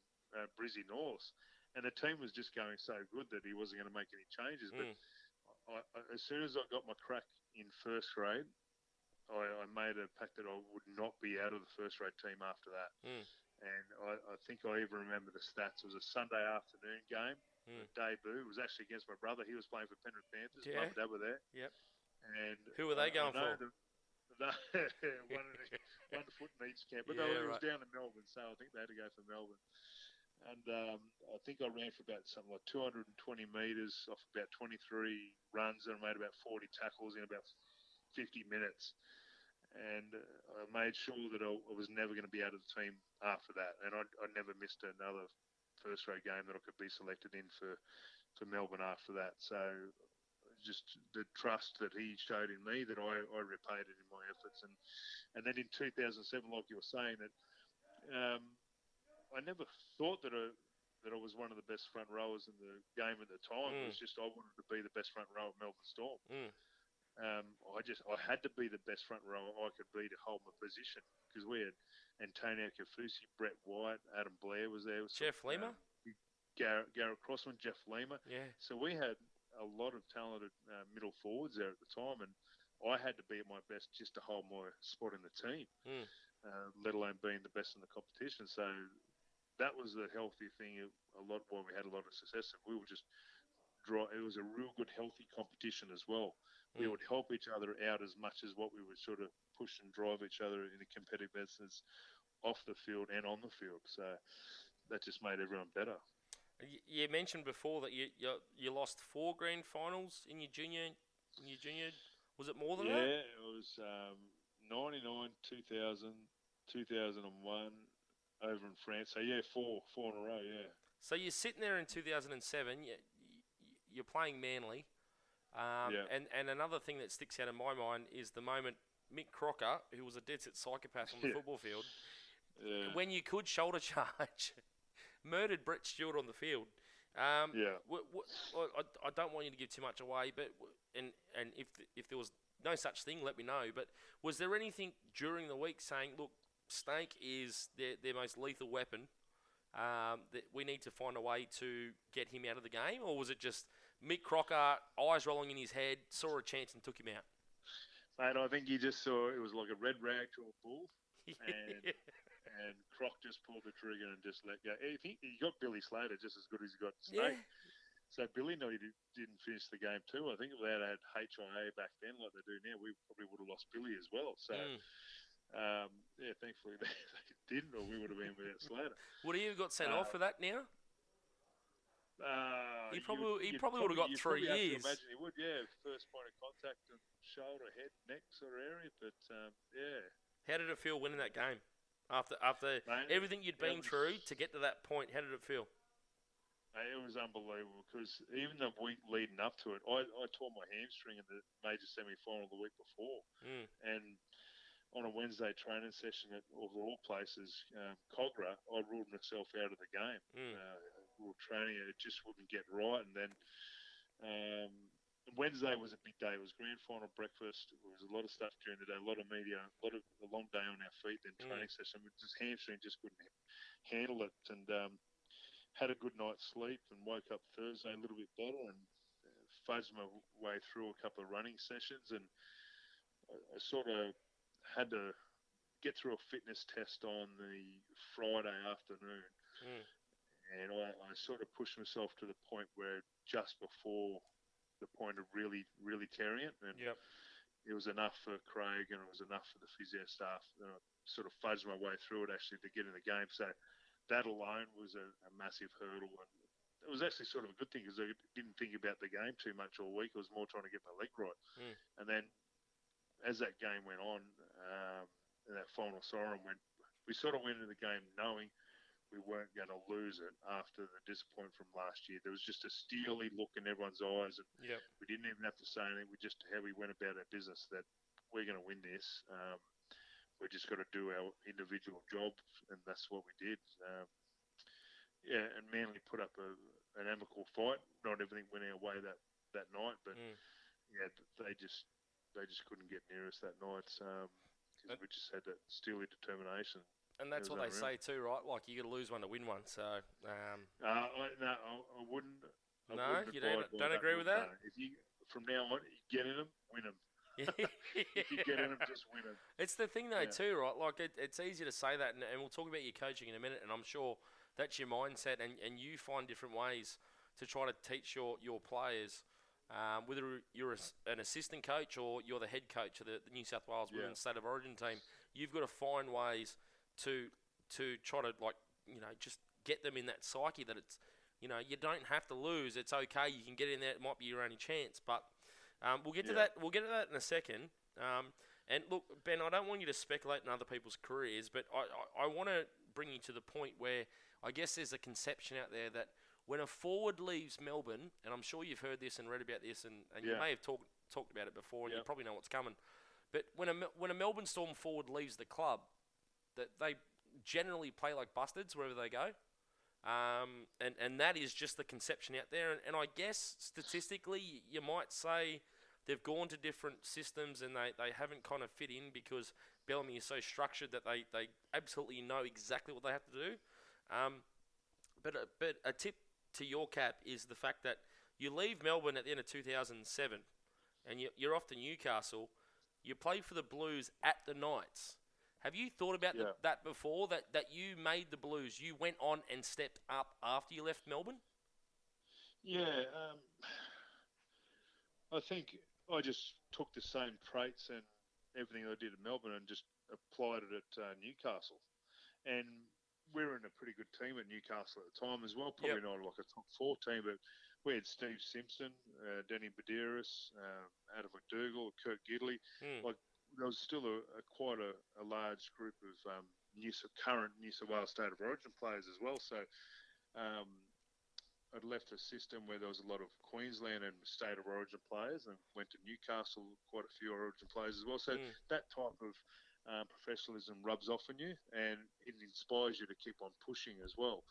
Brizzy North, and the team was just going so good that he wasn't going to make any changes. But as soon as I got my crack in first grade, I made a pact that I would not be out of the first grade team after that. And I think I even remember the stats. It was a Sunday afternoon game, debut. It was actually against my brother. He was playing for Penrith Panthers. Yeah. Mum and Dad were there. Yep. And who were they going for? One foot in each camp. But it was down in Melbourne, so I think they had to go for Melbourne. And I think I ran for about something like 220 metres off about 23 runs and I made about 40 tackles in about 50 minutes. And I made sure that I was never going to be out of the team after that. And I never missed another first-grade game that I could be selected in for Melbourne after that. So just the trust that he showed in me that I repaid it in my efforts. And then in 2007, like you were saying, that I never thought that I was one of the best front rowers in the game at the time. It was just I wanted to be the best front rower at Melbourne Storm. I had to be the best front rower I could be to hold my position because we had Antonio Kafusi, Brett White, Adam Blair was there. Jeff Lima? Garrett Crossman, Jeff Lima. Yeah. So we had a lot of talented middle forwards there at the time, and I had to be at my best just to hold my spot in the team, let alone being the best in the competition. So that was the healthy thing why we had a lot of success. We were just it was a real good, healthy competition as well. We would help each other out as much as what we would sort of push and drive each other in a competitive essence off the field and on the field. So that just made everyone better. You mentioned before that you lost 4 grand finals in your junior. Was it more than that? Yeah, it was 99, 2000, 2001 over in France. So yeah, four in a row. Yeah. So you're sitting there in 2007. You're playing Manly. And another thing that sticks out in my mind is the moment Mick Crocker, who was a dead-set psychopath on the football field, when you could shoulder charge, murdered Brett Stewart on the field. I don't want you to give too much away, but and if there was no such thing, let me know. But was there anything during the week saying, look, Snake is their most lethal weapon, that we need to find a way to get him out of the game? Or was it just Mick Crocker, eyes rolling in his head, saw a chance and took him out? Mate, I think he just saw it was like a red rag to a bull, and Croc just pulled the trigger and just let go. He got Billy Slater just as good as he got Snake. Yeah. So Billy didn't finish the game too. I think if they had HIA back then like they do now, we probably would have lost Billy as well. So, thankfully they didn't, or we would have been without Slater. Would he have got sent off for that now? He probably would have got 3 years. Imagine he would, yeah. First point of contact and shoulder, head, neck sort of area. But yeah. How did it feel winning that game? After everything you'd been through to get to that point, how did it feel? It was unbelievable because even the week leading up to it, I tore my hamstring in the major semi-final the week before, and on a Wednesday training session at of all places, Cogra, I ruled myself out of the game. We were training, it just wouldn't get right, and then Wednesday was a big day. It was grand final breakfast. It was a lot of stuff during the day, a lot of media, a long day on our feet. Then training session, just hamstring just couldn't handle it, and had a good night's sleep and woke up Thursday a little bit better and fudged my way through a couple of running sessions, and I sort of had to get through a fitness test on the Friday afternoon, and I sort of pushed myself to the point where just before the point of really, really tearing it, and it was enough for Craig and it was enough for the physio staff. And I sort of fudged my way through it actually to get in the game. So that alone was a massive hurdle, and it was actually sort of a good thing because I didn't think about the game too much all week. I was more trying to get my leg right. And then as that game went on, and that final siren went, we sort of went into the game knowing we weren't going to lose it after the disappointment from last year. There was just a steely look in everyone's eyes, and we didn't even have to say anything. We just how we went about our business, that we're going to win this. We just got to do our individual job, and that's what we did. And Manly put up an amicable fight. Not everything went our way that night, but they just couldn't get near us that night. Because we just had that steely determination. And that's what they say too, right? Like, you got to lose one to win one. So, I wouldn't. You don't agree with that? If you from now on, get in them, win them. If you get in them, just win them. It's the thing though too, right? Like, it's easy to say that, and we'll talk about your coaching in a minute. And I'm sure that's your mindset, and you find different ways to try to teach your players. Whether you're an assistant coach or you're the head coach of the New South Wales Women's State of Origin team, you've got to find ways to try to, like, just get them in that psyche that it's, you don't have to lose. It's okay. You can get in there. It might be your only chance. But we'll get to that. We'll get to that in a second. And look, Ben, I don't want you to speculate in other people's careers, but I want to bring you to the point where I guess there's a conception out there that when a forward leaves Melbourne, and I'm sure you've heard this and read about this, and you may have talked about it before, and you probably know what's coming. But when a Melbourne Storm forward leaves the club, that they generally play like bastards wherever they go. And that is just the conception out there. And I guess statistically, you might say they've gone to different systems and they haven't kind of fit in because Bellamy is so structured that they absolutely know exactly what they have to do. But a tip to your cap is the fact that you leave Melbourne at the end of 2007 and you're off to Newcastle. You play for the Blues at the Knights. Have you thought about that before, that you made the Blues? You went on and stepped up after you left Melbourne? Yeah. I think I just took the same traits and everything I did at Melbourne and just applied it at Newcastle. And we're in a pretty good team at Newcastle at the time as well. Probably not like a top 4 team, but we had Steve Simpson, Danny Badeiras, Adam McDougall, Kurt Gidley. Like, there was still quite a large group of current New South Wales State of Origin players as well. So I'd left a system where there was a lot of Queensland and State of Origin players, and went to Newcastle, quite a few Origin players as well. So that type of professionalism rubs off on you, and it inspires you to keep on pushing as well.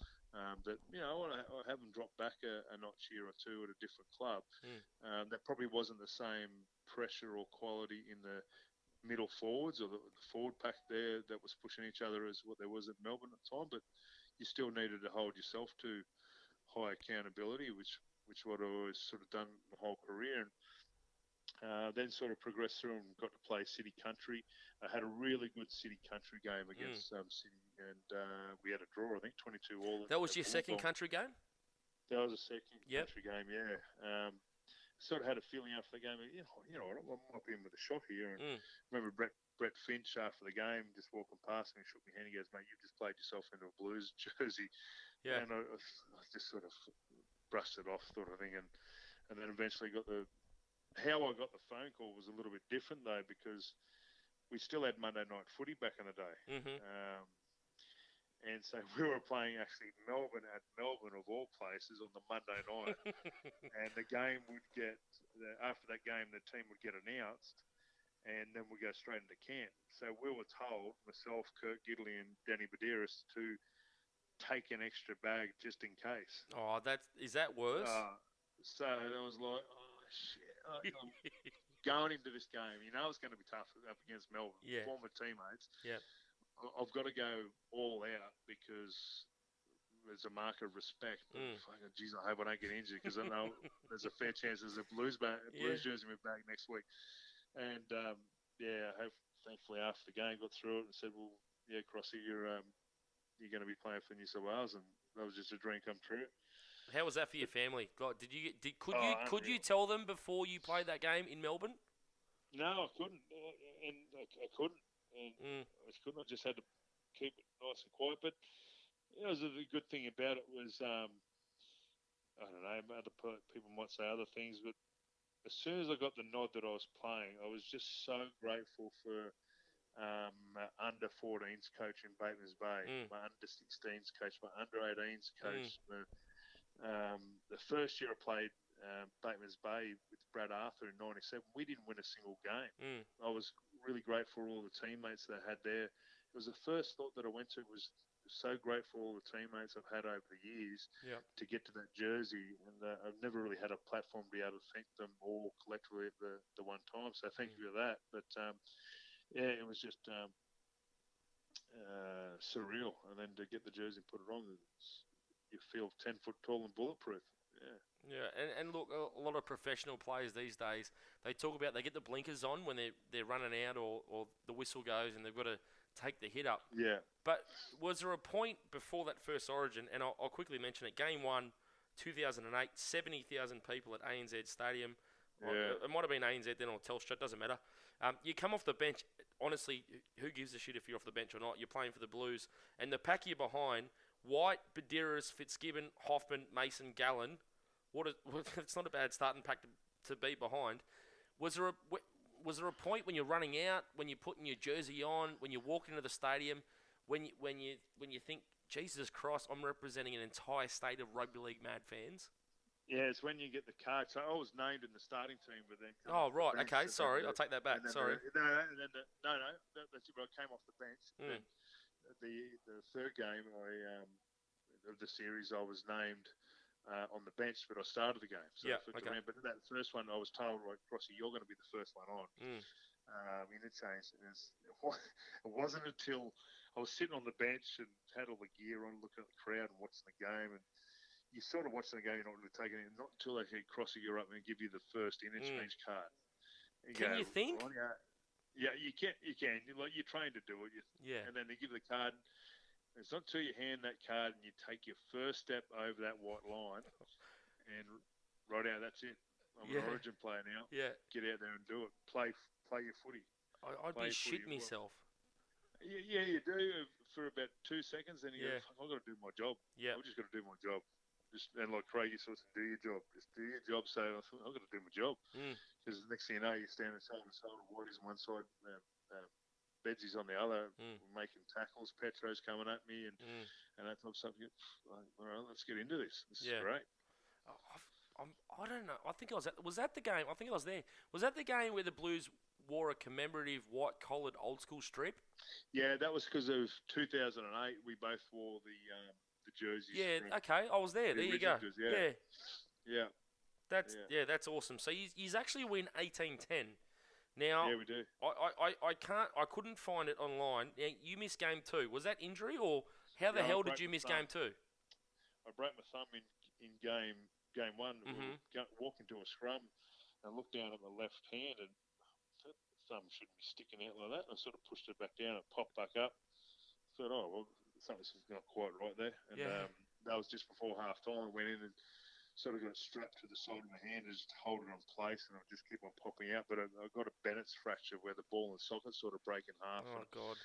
That I have them drop back a notch here or two at a different club. That probably wasn't the same pressure or quality in the middle forwards or the forward pack there that was pushing each other as what there was at Melbourne at the time, but you still needed to hold yourself to high accountability, which what I've always sort of done my whole career. And then sort of progressed through and got to play City Country. I had a really good City Country game against City, and we had a draw, I think, 22 all. That was your second country game? That was a second country game, yeah. Sort of had a feeling after the game, I might be in with a shot here. And remember Brett Finch after the game just walking past me and shook my hand. He goes, "Mate, you've just played yourself into a Blues jersey." Yeah. And I just sort of brushed it off, sort of thing. And then eventually how I got the phone call was a little bit different, though, because we still had Monday night footy back in the day. And so we were playing actually Melbourne at Melbourne, of all places, on the Monday night. And the game would after that game, the team would get announced, and then we'd go straight into camp. So we were told, myself, Kurt Gidley and Danny Badiris, to take an extra bag just in case. Oh, is that worse? So I was like, oh, shit. I'm going into this game, it's going to be tough up against Melbourne, former teammates. Yeah, I've got to go all out because there's a mark of respect. Geez, I hope I don't get injured because I know there's a fair chance there's a Blues jersey in my bag next week. And thankfully after the game got through it and said, well, yeah, Crossy, you're going to be playing for New South Wales, and that was just a dream come true. How was that for your family? God, could you tell them before you played that game in Melbourne? No, I couldn't, and I couldn't, and I couldn't. I just had to keep it nice and quiet. But it was a good thing about it was, I don't know, other people might say other things, but as soon as I got the nod that I was playing, I was just so grateful for my under 14s coach in Batemans Bay, my under 16s coach, my under 18s coach. The first year I played Batemans Bay with Brad Arthur in '97, we didn't win a single game. I was really grateful for all the teammates that I had there. It was the first thought that I went to was so grateful for all the teammates I've had over the years to get to that jersey, and I've never really had a platform to be able to thank them all collectively at the one time. So thank you for that. But it was just surreal, and then to get the jersey and put it on, you feel 10 foot tall and bulletproof. Yeah, and look, a lot of professional players these days, they talk about they get the blinkers on when they're running out or the whistle goes and they've got to take the hit up. Yeah. But was there a point before that first Origin, and I'll quickly mention it, Game 1, 2008, 70,000 people at ANZ Stadium. Yeah. It might have been ANZ then or Telstra, it doesn't matter. You come off the bench, honestly, who gives a shit if you're off the bench or not? You're playing for the Blues. And the pack you're behind, White, Badiris, Fitzgibbon, Hoffman, Mason, Gallen. It's not a bad starting pack to be behind. Was there a point when you're running out, when you're putting your jersey on, when you walk into the stadium, when you think, Jesus Christ, I'm representing an entire state of rugby league mad fans? Yeah, it's when you get the card. So I was named in the starting team, but then. Oh right, okay, sorry, I'll take that back. Sorry. No, that's where I came off the bench. Then the third game of the series, I was named on the bench, but I started the game. So but that first one, I was told, right, Crossy, you're going to be the first one on. Interchange. It wasn't until I was sitting on the bench and had all the gear on, looking at the crowd and watching the game, and you sort of watching the game, you're not really taking it. Not until they said, Crossy, you're up and give you the first interchange card. Can you think? Yeah, you can. You're trained to do it. And then they give the card. It's not until you hand that card and you take your first step over that white line and right out, that's it. I'm an Origin player now. Yeah. Get out there and do it. Play your footy. I'd be shitting myself. Yeah, you do for about 2 seconds, then you go, I've got to do my job. Yeah. I've just got to do my job. And like Craig sort of do your job. Just do your job. So I thought, I've got to do my job. Because the next thing you know, you're standing shoulder to shoulder, Whitey's on one side, Bedsy's on the other, making tackles, Petro's coming at me, and that type of stuff. All right, let's get into this. This is great. I don't know. I think I was at. Was that the game? I think I was there. Was that the game where the Blues wore a commemorative white collared old school strip. Yeah, that was because of 2008. We both wore the jerseys. Yeah, okay, I was there. There you go. Yeah. That's awesome. So you actually win 18-10. Now, yeah, we do. I couldn't find it online. Now, you missed game 2. Was that injury or how the hell did you miss game 2? I broke my thumb in game 1. Mm-hmm. Walk into a scrum and look down at my left hand, and that thumb shouldn't be sticking out like that. And I sort of pushed it back down and popped back up. Thought, oh well, something's not quite right there. And that was just before half time. I went in and sort of got it strapped to the side of my hand and just hold it on place, and I'll just keep on popping out. But I got a Bennett's fracture where the ball and socket sort of break in half. Oh, God.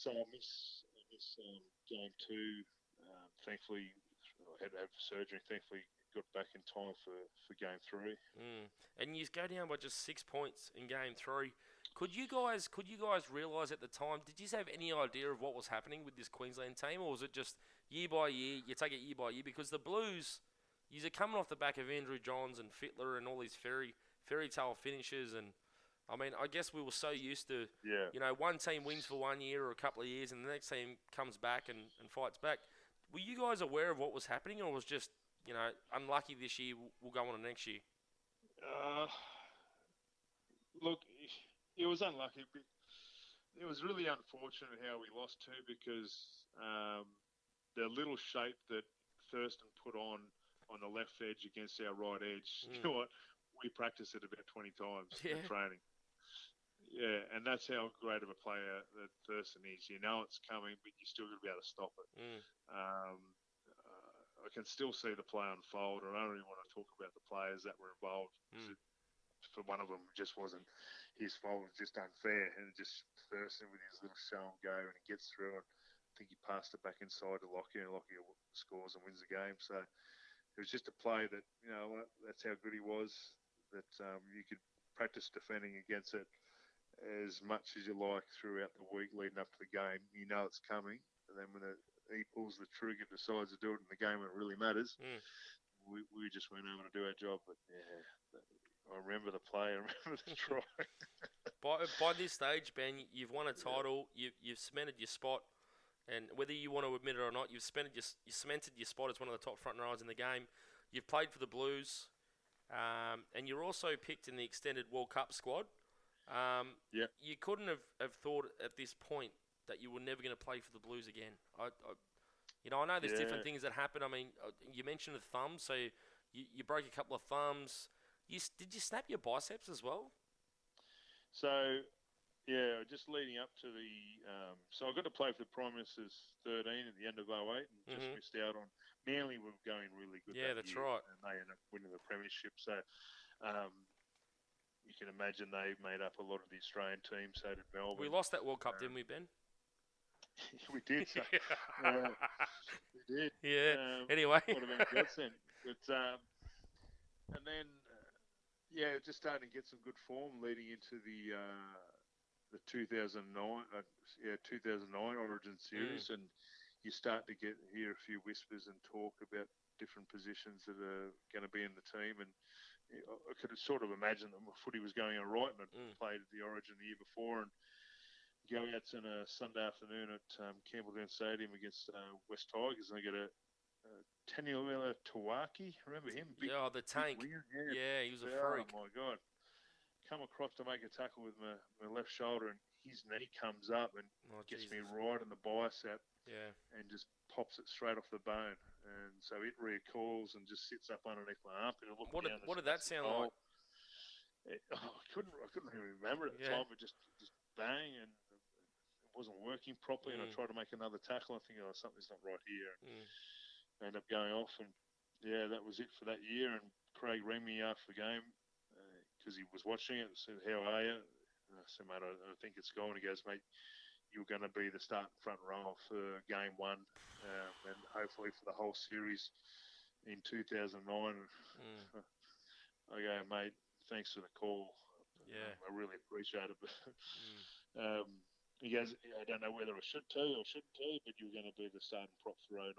So I miss game 2. Thankfully, I had to have surgery. Thankfully, got back in time for game 3. And you go down by just 6 points in game 3. Could you guys realise at the time? Did you have any idea of what was happening with this Queensland team, or was it just year by year? You take it year by year because the Blues, you're coming off the back of Andrew Johns and Fittler and all these fairy tale finishes, and I mean, I guess we were so used to, one team wins for 1 year or a couple of years, and the next team comes back and fights back. Were you guys aware of what was happening, or was just, unlucky this year, we'll go on to next year? Look, it was unlucky. It was really unfortunate how we lost too, because the little shape that Thurston put on the left edge against our right edge, you know what? We practiced it about 20 times in training. Yeah, and that's how great of a player that Thurston is. You know it's coming, but you still got to be able to stop it. I can still see the play unfold. I don't really want to talk about the players that were involved. For one of them, it just wasn't his fault. It was just unfair. And just Thurston with his little show and go, and he gets through it. I think he passed it back inside to Lockyer, and Lockyer scores and wins the game. So it was just a play that, that's how good he was, that you could practice defending against it as much as you like throughout the week leading up to the game. You know it's coming. And then when he pulls the trigger and decides to do it in the game when it really matters, we just weren't able to do our job. But, I remember the play. I remember the try. By this stage, Ben, you've won a title. You've cemented your spot. And whether you want to admit it or not, you've cemented your spot as one of the top front rowers in the game. You've played for the Blues. And you're also picked in the extended World Cup squad. You couldn't have thought at this point that you were never going to play for the Blues again. I know there's different things that happen. I mean, you mentioned a thumb, so you broke a couple of thumbs. Did you snap your biceps as well? So, just leading up to the... so I got to play for the Prime Minister's 13 at the end of 08 and just missed out on... Manly were going really good that that's year, right. And they ended up winning the premiership. So, you can imagine they made up a lot of the Australian team, so did Melbourne. We lost that World Cup, didn't we, Ben? We did. So, we did. Yeah. Anyway. What about godsend? But, and then, just starting to get some good form leading into the 2009 Origin series, and you start to hear a few whispers and talk about different positions that are going to be in the team, and I could have sort of imagined that my footy was going all right, and I'd played at the Origin the year before, and go out on a Sunday afternoon at Campbelltown Stadium against West Tigers, and I get a Taniela Tawaki, remember him? The tank. He was a freak. Oh my God. Come across to make a tackle with my left shoulder, and his knee comes up and gets me right in the bicep and just pops it straight off the bone. And so it recoils and just sits up underneath my armpit. What did that sound like? I couldn't really remember at the time, but just bang, and it wasn't working properly, and I tried to make another tackle. I think, something's not right here. I ended up going off, and that was it for that year. And Craig rang me after the game because he was watching it and said, "How are you?" And I said, "Mate, I think it's gone." He goes, "Mate, you're going to be the starting front row for game 1 and hopefully for the whole series in 2009. I go, "Mate, thanks for the call. I really appreciate it." But he goes, "I don't know whether I should tell you or shouldn't tell you, but you're going to be the starting prop for 09.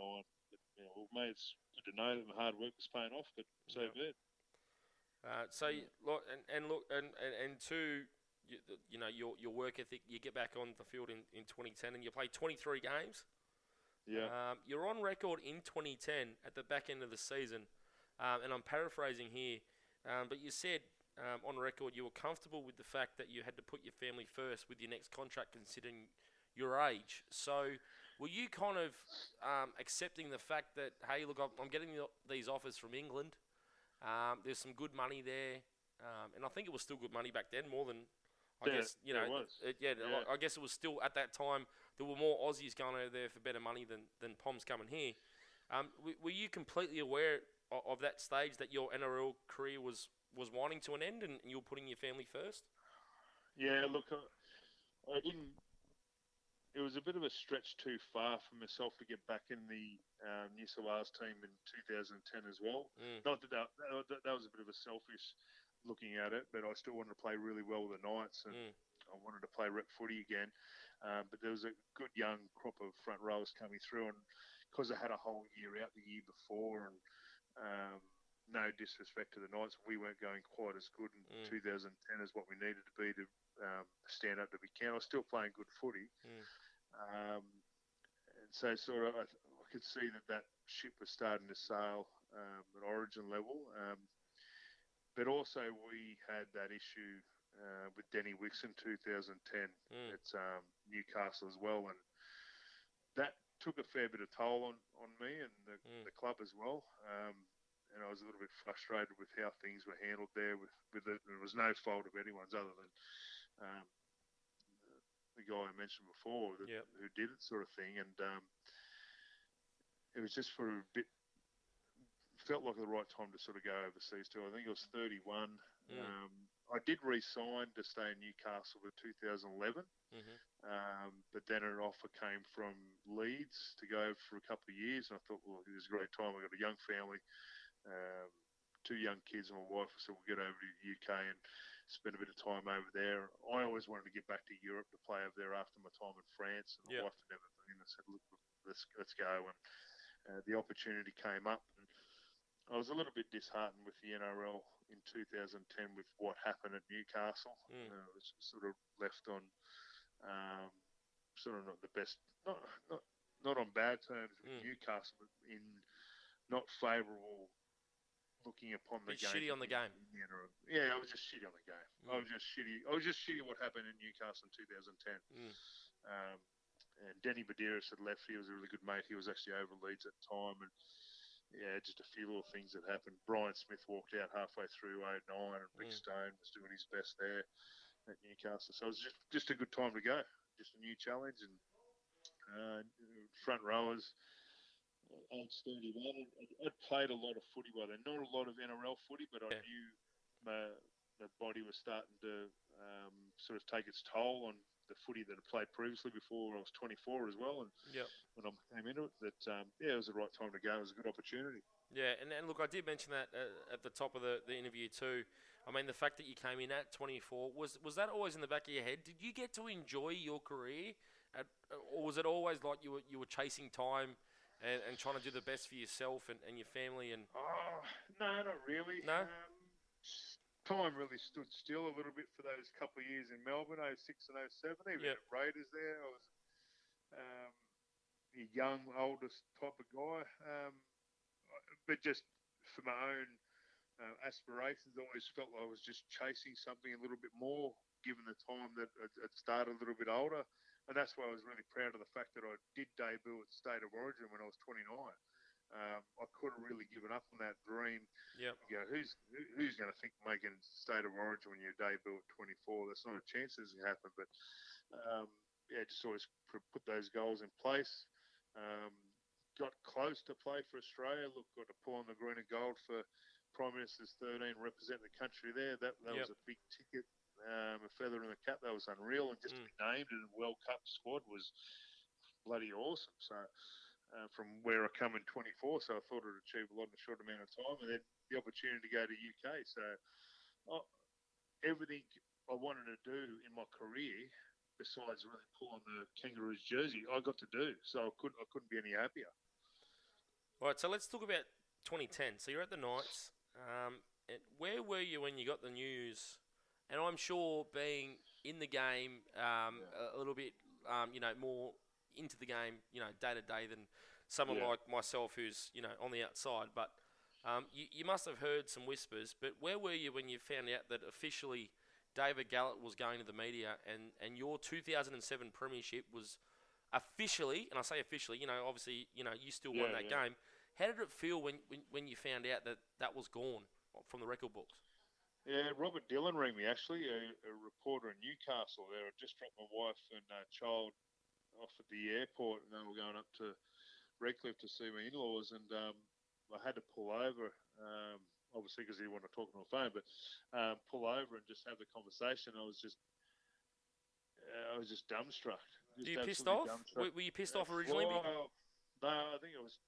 But, well, mate, it's good to know that my hard work was paying off, but so be it." To your work ethic. You get back on the field in 2010 and you play 23 games. Yeah. You're on record in 2010 at the back end of the season, and I'm paraphrasing here, but you said on record you were comfortable with the fact that you had to put your family first with your next contract considering your age. So were you kind of accepting the fact that, hey, look, I'm getting these offers from England. There's some good money there, and I think it was still good money back then, more than I guess it was. I guess it was still at that time there were more Aussies going over there for better money than Poms coming here. Were you completely aware of that stage that your NRL career was winding to an end and you were putting your family first? Yeah, look, I didn't. It was a bit of a stretch too far for myself to get back in the New South Wales team in 2010 as well. Not that was a bit of a selfish looking at it, but I still wanted to play really well with the Knights, and I wanted to play rep footy again. But there was a good young crop of front rowers coming through, and because I had a whole year out the year before, and no disrespect to the Knights, we weren't going quite as good in 2010 as what we needed to be to stand up to be counted. I was still playing good footy. And so sort of I could see that ship was starting to sail at origin level. But also we had that issue with Denny Wicks in 2010 at Newcastle as well. And that took a fair bit of toll on me and the club as well. And I was a little bit frustrated with how things were handled there. With it. It was no fault of anyone's other than the guy I mentioned before who did it, sort of thing. And it was just for a bit, felt like the right time to sort of go overseas too. I think I was 31. I did re-sign to stay in Newcastle in 2011, but then an offer came from Leeds to go for a couple of years, and I thought, well, it was a great time. I've got a young family, 2 young kids and my wife, so we'll get over to the UK and spend a bit of time over there. I always wanted to get back to Europe to play over there after my time in France, and my wife had never been. I said, look, let's go, and the opportunity came up. And I was a little bit disheartened with the NRL in 2010 with what happened at Newcastle. I was sort of left on sort of not the best, not on bad terms with Newcastle, but in not favourable looking upon the game. Shitty on the game. Yeah, I was just shitty on the game. I was just shitty what happened in Newcastle in 2010. And Denny Badiris had left. He was a really good mate. He was actually over Leeds at the time, and just a few little things that happened. Brian Smith walked out halfway through 2009, and Rick Stone was doing his best there at Newcastle. So it was just a good time to go. Just a new challenge, and front rowers. Age 31. I'd played a lot of footy by then. Not a lot of NRL footy, but I knew my body was starting to sort of take its toll on the footy that I played previously before I was 24 as well. And when I came into it, it was the right time to go. It was a good opportunity. Yeah, and look, I did mention that at the top of the interview too. I mean, the fact that you came in at 24, was that always in the back of your head? Did you get to enjoy your career, or was it always like you were chasing time and trying to do the best for yourself and your family? And no, not really. No? Time really stood still a little bit for those couple of years in Melbourne, 06 and 07. Even at Raiders there, I was a young, oldest type of guy. But just for my own aspirations, I always felt like I was just chasing something a little bit more, given the time that I'd started a little bit older. And that's why I was really proud of the fact that I did debut at State of Origin when I was 29. I could have really given up on that dream. You know, who's going to think making State of Origin when you debut at 24? That's not a chance this can happen. But just always put those goals in place. Got close to play for Australia. Look, got to pull on the green and gold for Prime Minister's 13, represent the country there. That was a big ticket, a feather in the cap. That was unreal, and just to be named in a World Cup squad was bloody awesome. So. From where I come in 24, so I thought I'd achieve a lot in a short amount of time, and then the opportunity to go to UK. So everything I wanted to do in my career, besides really pull on the Kangaroos jersey, I got to do. So I couldn't be any happier. All right, so let's talk about 2010. So you're at the Knights. And where were you when you got the news? And I'm sure being in the game, a little bit, more into the game, day to day than someone like myself who's, on the outside. But you must have heard some whispers. But where were you when you found out that officially David Gallett was going to the media and your 2007 premiership was officially, and I say officially, obviously, you still won that game. How did it feel when you found out that was gone from the record books? Yeah, Robert Dillon rang me, actually, a reporter in Newcastle there. I just dropped my wife and child off at the airport, and they were going up to Redcliffe to see my in-laws, and I had to pull over, obviously because he didn't want to talk on the phone, but pull over and just have the conversation. I was just dumbstruck. Were you pissed off? Were you pissed off originally? Well, no, I think I was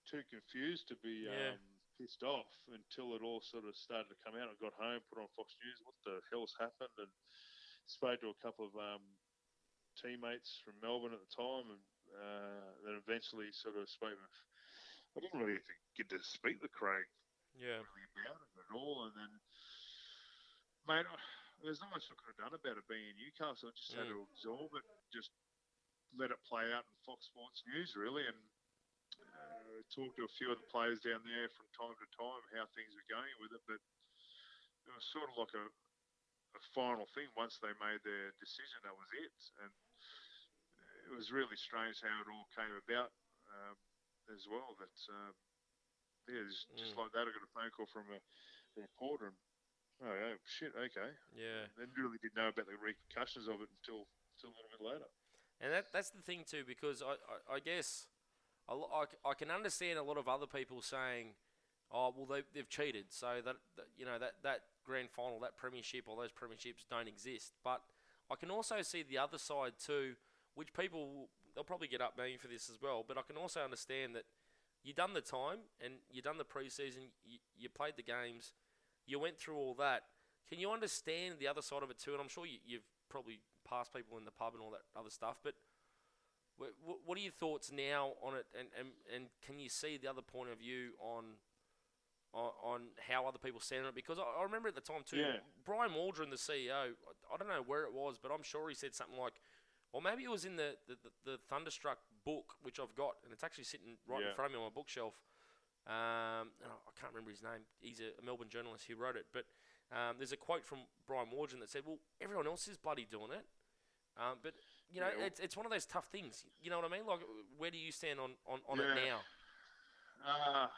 too confused to be pissed off until it all sort of started to come out. I got home, put on Fox News, what the hell's happened, and spoke to a couple of teammates from Melbourne at the time, and then eventually sort of spoke with. I didn't really get to speak with Craig really about it at all, and then, mate, there's not much I could have done about it being in Newcastle. I just had to absorb it, just let it play out in Fox Sports News, really, and talk to a few of the players down there from time to time how things were going with it. But it was sort of like a final thing. Once they made their decision, that was it. And it was really strange how it all came about as well. That just like that, I got a phone call from a reporter. And, oh, yeah, shit, okay. Yeah. And really didn't know about the repercussions of it until a little bit later. And that's the thing too, because I guess I can understand a lot of other people saying, oh, well, they've cheated, so that grand final, that premiership, or those premierships don't exist. But I can also see the other side too, which they'll probably get up me for this as well, but I can also understand that you done the time and you done the preseason, you played the games, you went through all that. Can you understand the other side of it too? And I'm sure you've probably passed people in the pub and all that other stuff, but what are your thoughts now on it, and can you see the other point of view on how other people stand on it? Because I remember at the time too, Brian Waldron, the CEO, I don't know where it was, but I'm sure he said something like, or maybe it was in the Thunderstruck book, which I've got, and it's actually sitting right in front of me on my bookshelf. I can't remember his name. He's a Melbourne journalist who wrote it, but there's a quote from Brian Waldron that said, well, everyone else is bloody doing it. But it's one of those tough things. You know what I mean? Like, where do you stand on it now? Well,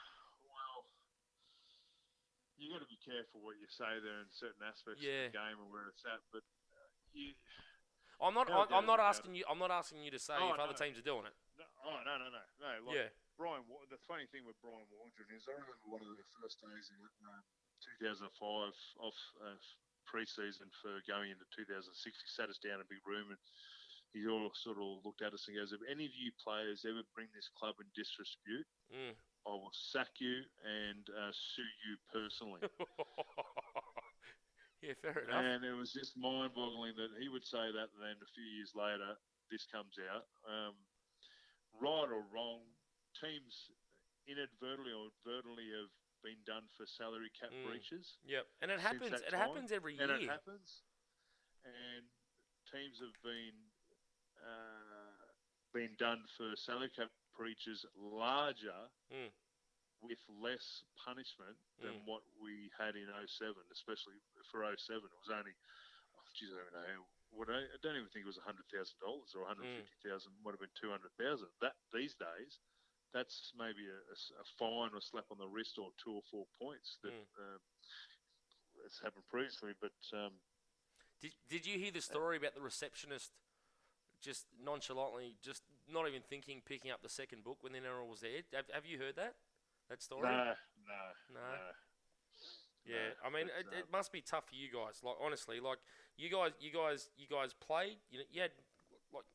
you got to be careful what you say there in certain aspects of the game and where it's at. But I'm not asking you to say if other teams are doing it. No. Like, the funny thing with Brian Waldron is I remember one of the first days in 2005 off pre-season for going into 2006. He sat us down in a big room and he all sort of looked at us and goes, if any of you players ever bring this club in disrepute, I will sack you and sue you personally. Yeah, fair enough. And it was just mind-boggling that he would say that, and then a few years later, this comes out. Right or wrong, teams inadvertently or advertently have been done for salary cap breaches. Yep, and it happens. It happens every year. And it happens. And teams have been done for salary cap breaches larger with less punishment than what we had in 07, especially for 07. It was only, I don't know. I don't even think it was $100,000 or $150,000. Might have been $200,000. That these days, that's maybe a fine or slap on the wrist or 2 or 4 points that has happened previously. But did you hear the story about the receptionist just nonchalantly, just not even thinking, picking up the second book when the error was there? Have you heard that story? No. Yeah, I mean, it must be tough for you guys. Like, honestly, like you guys played. You had, like,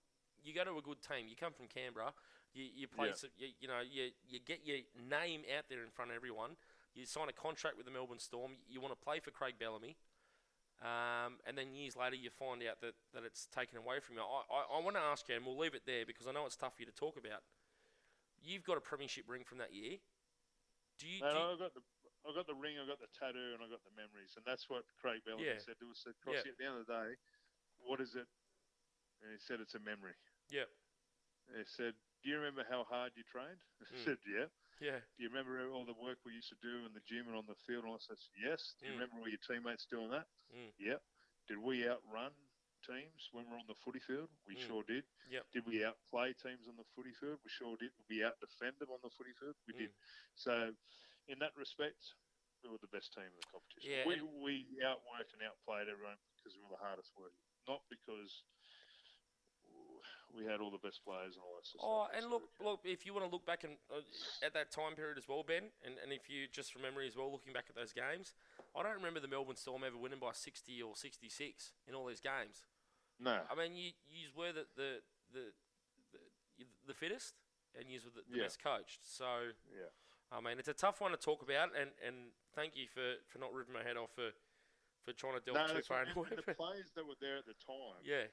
you go to a good team. You come from Canberra. You play. You get your name out there in front of everyone. You sign a contract with the Melbourne Storm. You want to play for Craig Bellamy. And then years later, you find out that it's taken away from you. I want to ask you, and we'll leave it there because I know it's tough for you to talk about. You've got a premiership ring from that year. I got the ring, I got the tattoo, and I got the memories, and that's what Craig Bellamy said to us. At the end of the day, what is it? And he said, it's a memory. Yep. He said, do you remember how hard you trained? I said, yeah. Yeah. Do you remember all the work we used to do in the gym and on the field? And I said, yes. Do you remember all your teammates doing that? Yep. Did we outrun teams when we're on the footy field? We sure did. Yep. Did we outplay teams on the footy field? We sure did. Did we outdefend them on the footy field? We did. So, in that respect, we were the best team in the competition. Yeah, we outworked and outplayed everyone because we were the hardest working, not because we had all the best players and all that sort of stuff. And look, if you want to look back at that time period as well, Ben, and if you just remember as well, looking back at those games, I don't remember the Melbourne Storm ever winning by 60 or 66 in all these games. No. I mean, you were the fittest, and you were the best coached. So, yeah. I mean, it's a tough one to talk about, and thank you for not ripping my head off for trying to delve too far into it. The players that were there at the time. Yeah.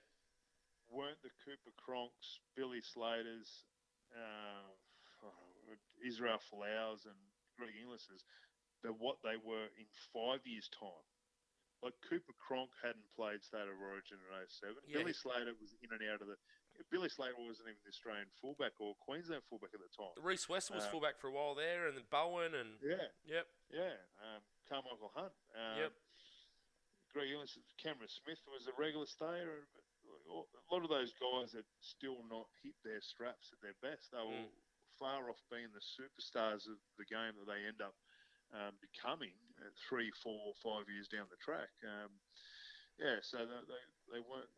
Weren't the Cooper Cronks, Billy Slaters, Israel Folau's and Greg Inglis's, they're what they were in 5 years' time. Like Cooper Cronk hadn't played State of Origin in 07. Yeah. Billy Slater was in and out of the... Billy Slater wasn't even the Australian fullback or Queensland fullback at the time. Reece West was fullback for a while there, and then Bowen and... Yeah. Yep. Yeah. Carmichael Hunt. Yep. Greg Inglis, Cameron Smith was a regular stayer. A lot of those guys that still not hit their straps at their best. They were far off being the superstars of the game that they end up becoming 3, 4, 5 years down the track. So they weren't.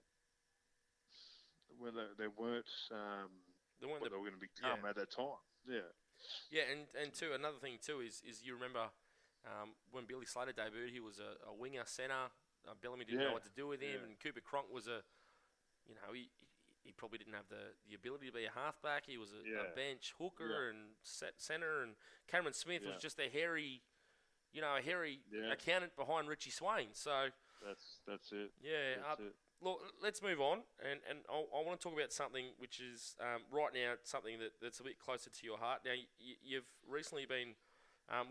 They weren't what they were going to become at that time. Yeah. Yeah, and too, another thing too is you remember when Billy Slater debuted, he was a winger, centre. Bellamy didn't know what to do with him, and Cooper Cronk was he probably didn't have the ability to be a halfback. He was a bench hooker and centre, and Cameron Smith was just a hairy accountant behind Richie Swain. So that's it. Yeah. That's it. Look, let's move on, and I want to talk about something which is right now something that's a bit closer to your heart. Now, you've recently been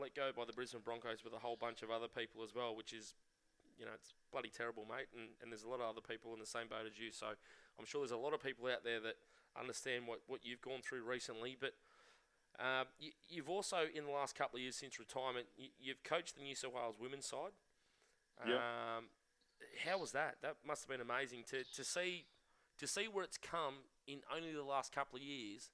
let go by the Brisbane Broncos with a whole bunch of other people as well, which is, it's bloody terrible, mate, and there's a lot of other people in the same boat as you, so I'm sure there's a lot of people out there that understand what you've gone through recently, but you've also, in the last couple of years since retirement, you've coached the New South Wales women's side. How was that? That must have been amazing to see where it's come in only the last couple of years,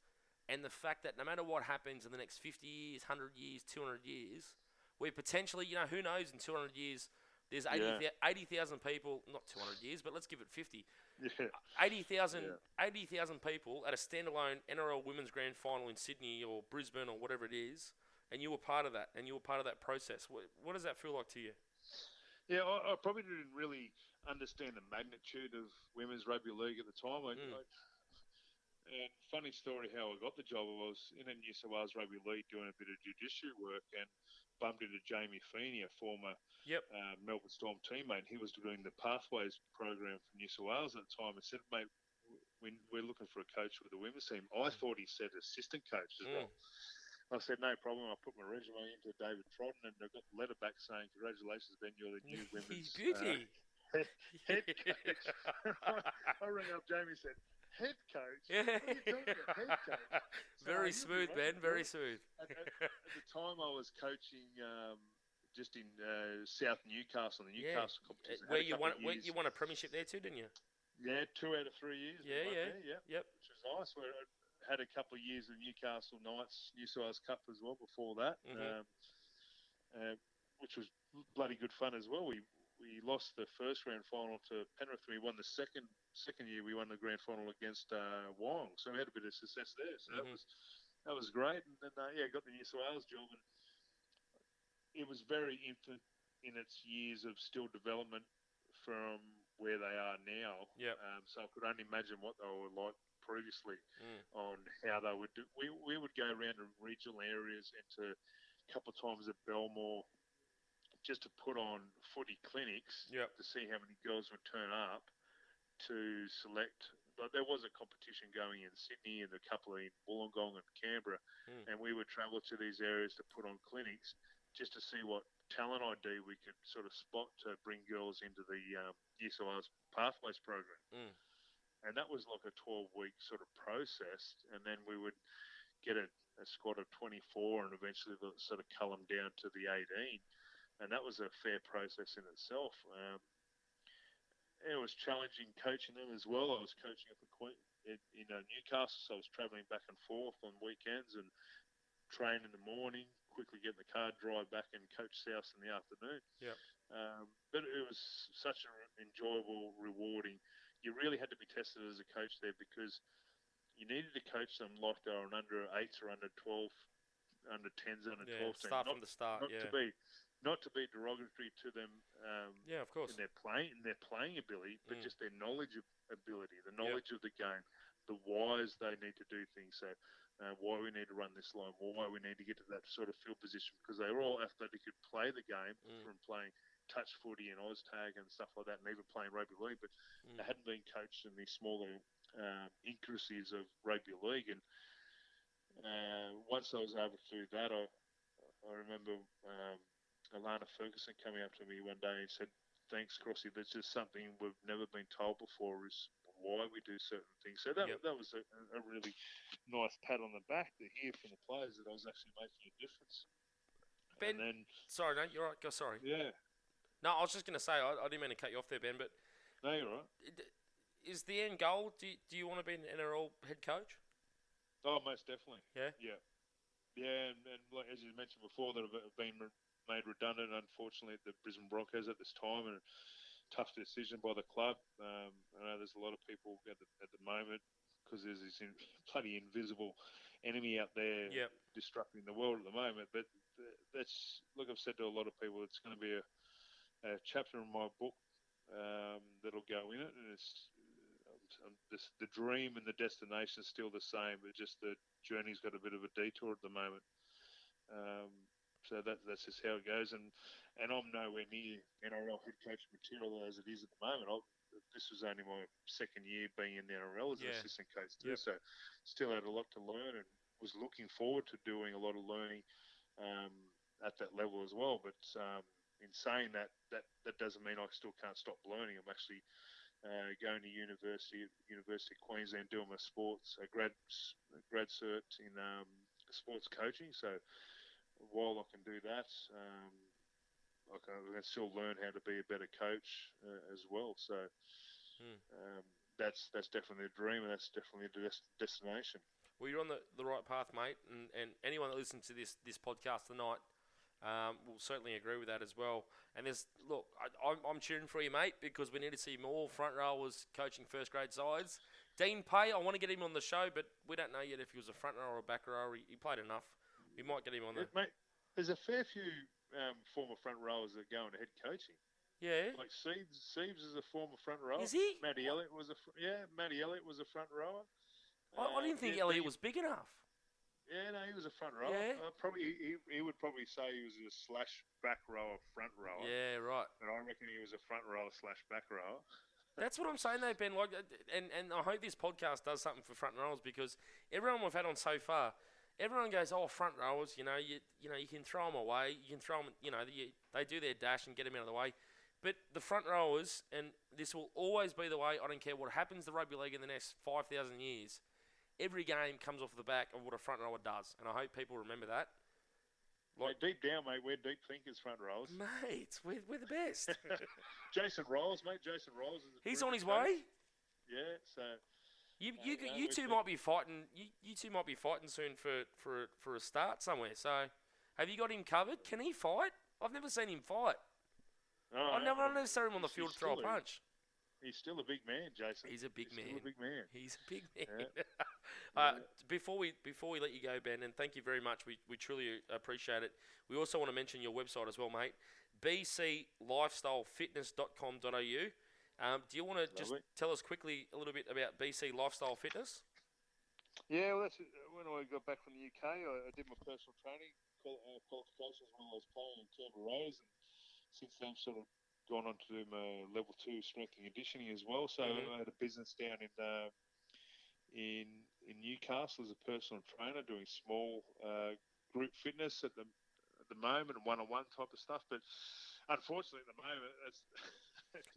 and the fact that no matter what happens in the next 50 years, 100 years, 200 years, we're potentially, who knows, in 200 years, there's 80,000 people, not 200 years, but let's give it 50. Yeah. 80,000 people at a standalone NRL Women's Grand Final in Sydney or Brisbane or whatever it is, and you were part of that, and you were part of that process. What does that feel like to you? Yeah, I probably didn't really understand the magnitude of women's rugby league at the time. And funny story how I got the job. I was in a New South Wales Rugby League doing a bit of judiciary work and bumped into Jamie Feeney, a former Melbourne Storm teammate. He was doing the Pathways program for New South Wales at the time. I said, mate, we're looking for a coach with the women's team. I thought he said assistant coach as well. I said, no problem. I put my resume into David Trodden, and I got a letter back saying, congratulations, Ben, you're the new women's head coach. I rang up Jamie and said, head coach? What are you talking about, head coach? Very smooth, Ben, very smooth. At the time, I was coaching just in South Newcastle, the Newcastle competition. Where you won a premiership there too, didn't you? Yeah, 2 out of 3 years. Yep. Which was nice. We had a couple of years of Newcastle Knights, New South Wales Cup as well before that, which was bloody good fun as well. We lost the first grand final to Penrith. We won the second year. We won the grand final against Wong, so we had a bit of success there. So that was great. And then got the New South Wales job, and it was very infant in its years of still development from where they are now. So I could only imagine what they were like previously on how they would do. We would go around to regional areas and to a couple of times at Belmore just to put on footy clinics to see how many girls would turn up to select. But there was a competition going in Sydney and a couple in Wollongong and Canberra, and we would travel to these areas to put on clinics just to see what talent ID we could sort of spot to bring girls into the New South Wales Pathways program. And that was like a 12-week sort of process. And then we would get a squad of 24 and eventually sort of cull them down to the 18. And that was a fair process in itself. It was challenging coaching them as well. I was coaching up in Newcastle, so I was travelling back and forth on weekends and train in the morning, quickly get in the car, drive back and coach South in the afternoon. Yeah. But it was such an enjoyable, rewarding. You really had to be tested as a coach there because you needed to coach them like they were an under 8s or under 12, under 10s, under 12 team. Start from the start. Not to be derogatory to them. Of course. In their playing ability, but just their knowledge ability, the knowledge of the game, the whys they need to do things. So why we need to run this line, why we need to get to that sort of field position, because they were all athletic, could play the game from playing touch footy and Oztag and stuff like that, and even playing rugby league, but they hadn't been coached in the smaller intricacies of rugby league. And once I was able to do that, I remember Alana Ferguson coming up to me one day and said, "Thanks, Crossy. That's just something we've never been told before, is why we do certain things." So that was a really nice pat on the back to hear from the players that I was actually making a difference. Ben, sorry, no, you're right. Go, sorry. Yeah. No, I was just going to say, I didn't mean to cut you off there, Ben, but... No, you're right. Is the end goal, do you want to be an NRL head coach? Oh, most definitely. Yeah? Yeah. Yeah, and like, as you mentioned before, that have been made redundant, unfortunately, at the Brisbane Broncos at this time, and a tough decision by the club. I know there's a lot of people at the moment, because there's this bloody invisible enemy out there disrupting the world at the moment, but that's, look, I've said to a lot of people, it's going to be a chapter in my book that'll go in it, and it's the dream and the destination is still the same, but just the journey's got a bit of a detour at the moment. So that's just how it goes, and I'm nowhere near NRL head coach material as it is at the moment. This was only my second year being in the NRL as an assistant coach too, so still had a lot to learn and was looking forward to doing a lot of learning at that level as well. But in saying that doesn't mean I still can't stop learning. I'm actually going to University of Queensland, doing my sports grad cert in sports coaching. So while I can do that, I can still learn how to be a better coach as well. So that's definitely a dream, and that's definitely a destination. Well, you're on the right path, mate, and anyone that listens to this podcast tonight will certainly agree with that as well. And I'm cheering for you, mate, because we need to see more front rowers coaching first grade sides. Dean Pay, I want to get him on the show, but we don't know yet if he was a front rower or a back rower. He played enough. We might get him on there. Mate, there's a fair few former front rowers that go into head coaching. Yeah. Like Siebes is a former front rower. Is he? Matty Elliott was a front rower. I didn't think Elliott was big enough. Yeah, no, he was a front rower. Yeah. He would probably say he was a slash back rower, front rower. Yeah, right. And I reckon he was a front rower slash back rower. That's what I'm saying though, Ben. Like, and I hope this podcast does something for front rowers, because everyone we've had on so far, everyone goes, "Oh, front rowers, you can throw them away. You can throw them, they do their dash and get them out of the way." But the front rowers, and this will always be the way, I don't care what happens to rugby league in the next 5,000 years, every game comes off the back of what a front rower does. And I hope people remember that. Like, deep down, mate, we're deep thinkers, front rowers. Mate, we're the best. Jason Riles, mate. Jason Riles is he's on his way? Yeah, so... You two might be fighting. You two might be fighting soon for a start somewhere. So, have you got him covered? Can he fight? I've never seen him fight. I never saw him on the field throw a punch. He's still a big man, Jason. He's a big man. Still a big man. He's a big man. Yeah. Before we let you go, Ben, and thank you very much. We truly appreciate it. We also want to mention your website as well, mate. bclifestylefitness.com.au. Do you want to just tell us quickly a little bit about BC Lifestyle Fitness? Yeah, well, that's when I got back from the UK. I did my personal training qualifications when I was playing in Canberra Rays, and since then I've sort of gone on to do my level 2 strength and conditioning as well. So I had a business down in Newcastle as a personal trainer, doing small group fitness. At the moment and one-on-one type of stuff. But unfortunately, at the moment,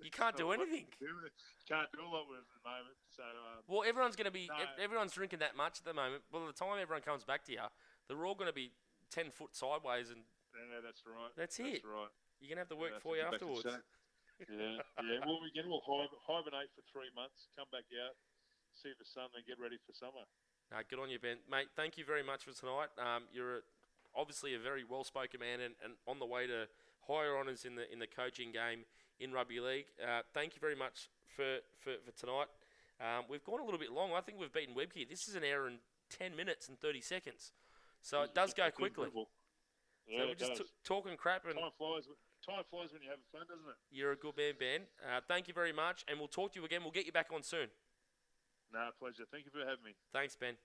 you can't do anything. You can't do a lot with it at the moment. So well, everyone's drinking that much at the moment. By the time everyone comes back to you, they're all going to be 10 foot sideways, and yeah, that's right. That's it. Right. You're gonna have to work for you afterwards. Yeah. Well, we'll hibernate for 3 months, come back out, see the sun, and get ready for summer. Good on you, Ben. Mate, thank you very much for tonight. You're obviously a very well-spoken man and on the way to higher honours in the coaching game in rugby league. Thank you very much for tonight. We've gone a little bit long. I think we've beaten Webkey. This is an hour and 10 minutes and 30 seconds. So it does go quickly. Yeah, so we're just talking crap. And time flies when you're having fun, doesn't it? You're a good man, Ben. Thank you very much, and we'll talk to you again. We'll get you back on soon. Pleasure. Thank you for having me. Thanks, Ben.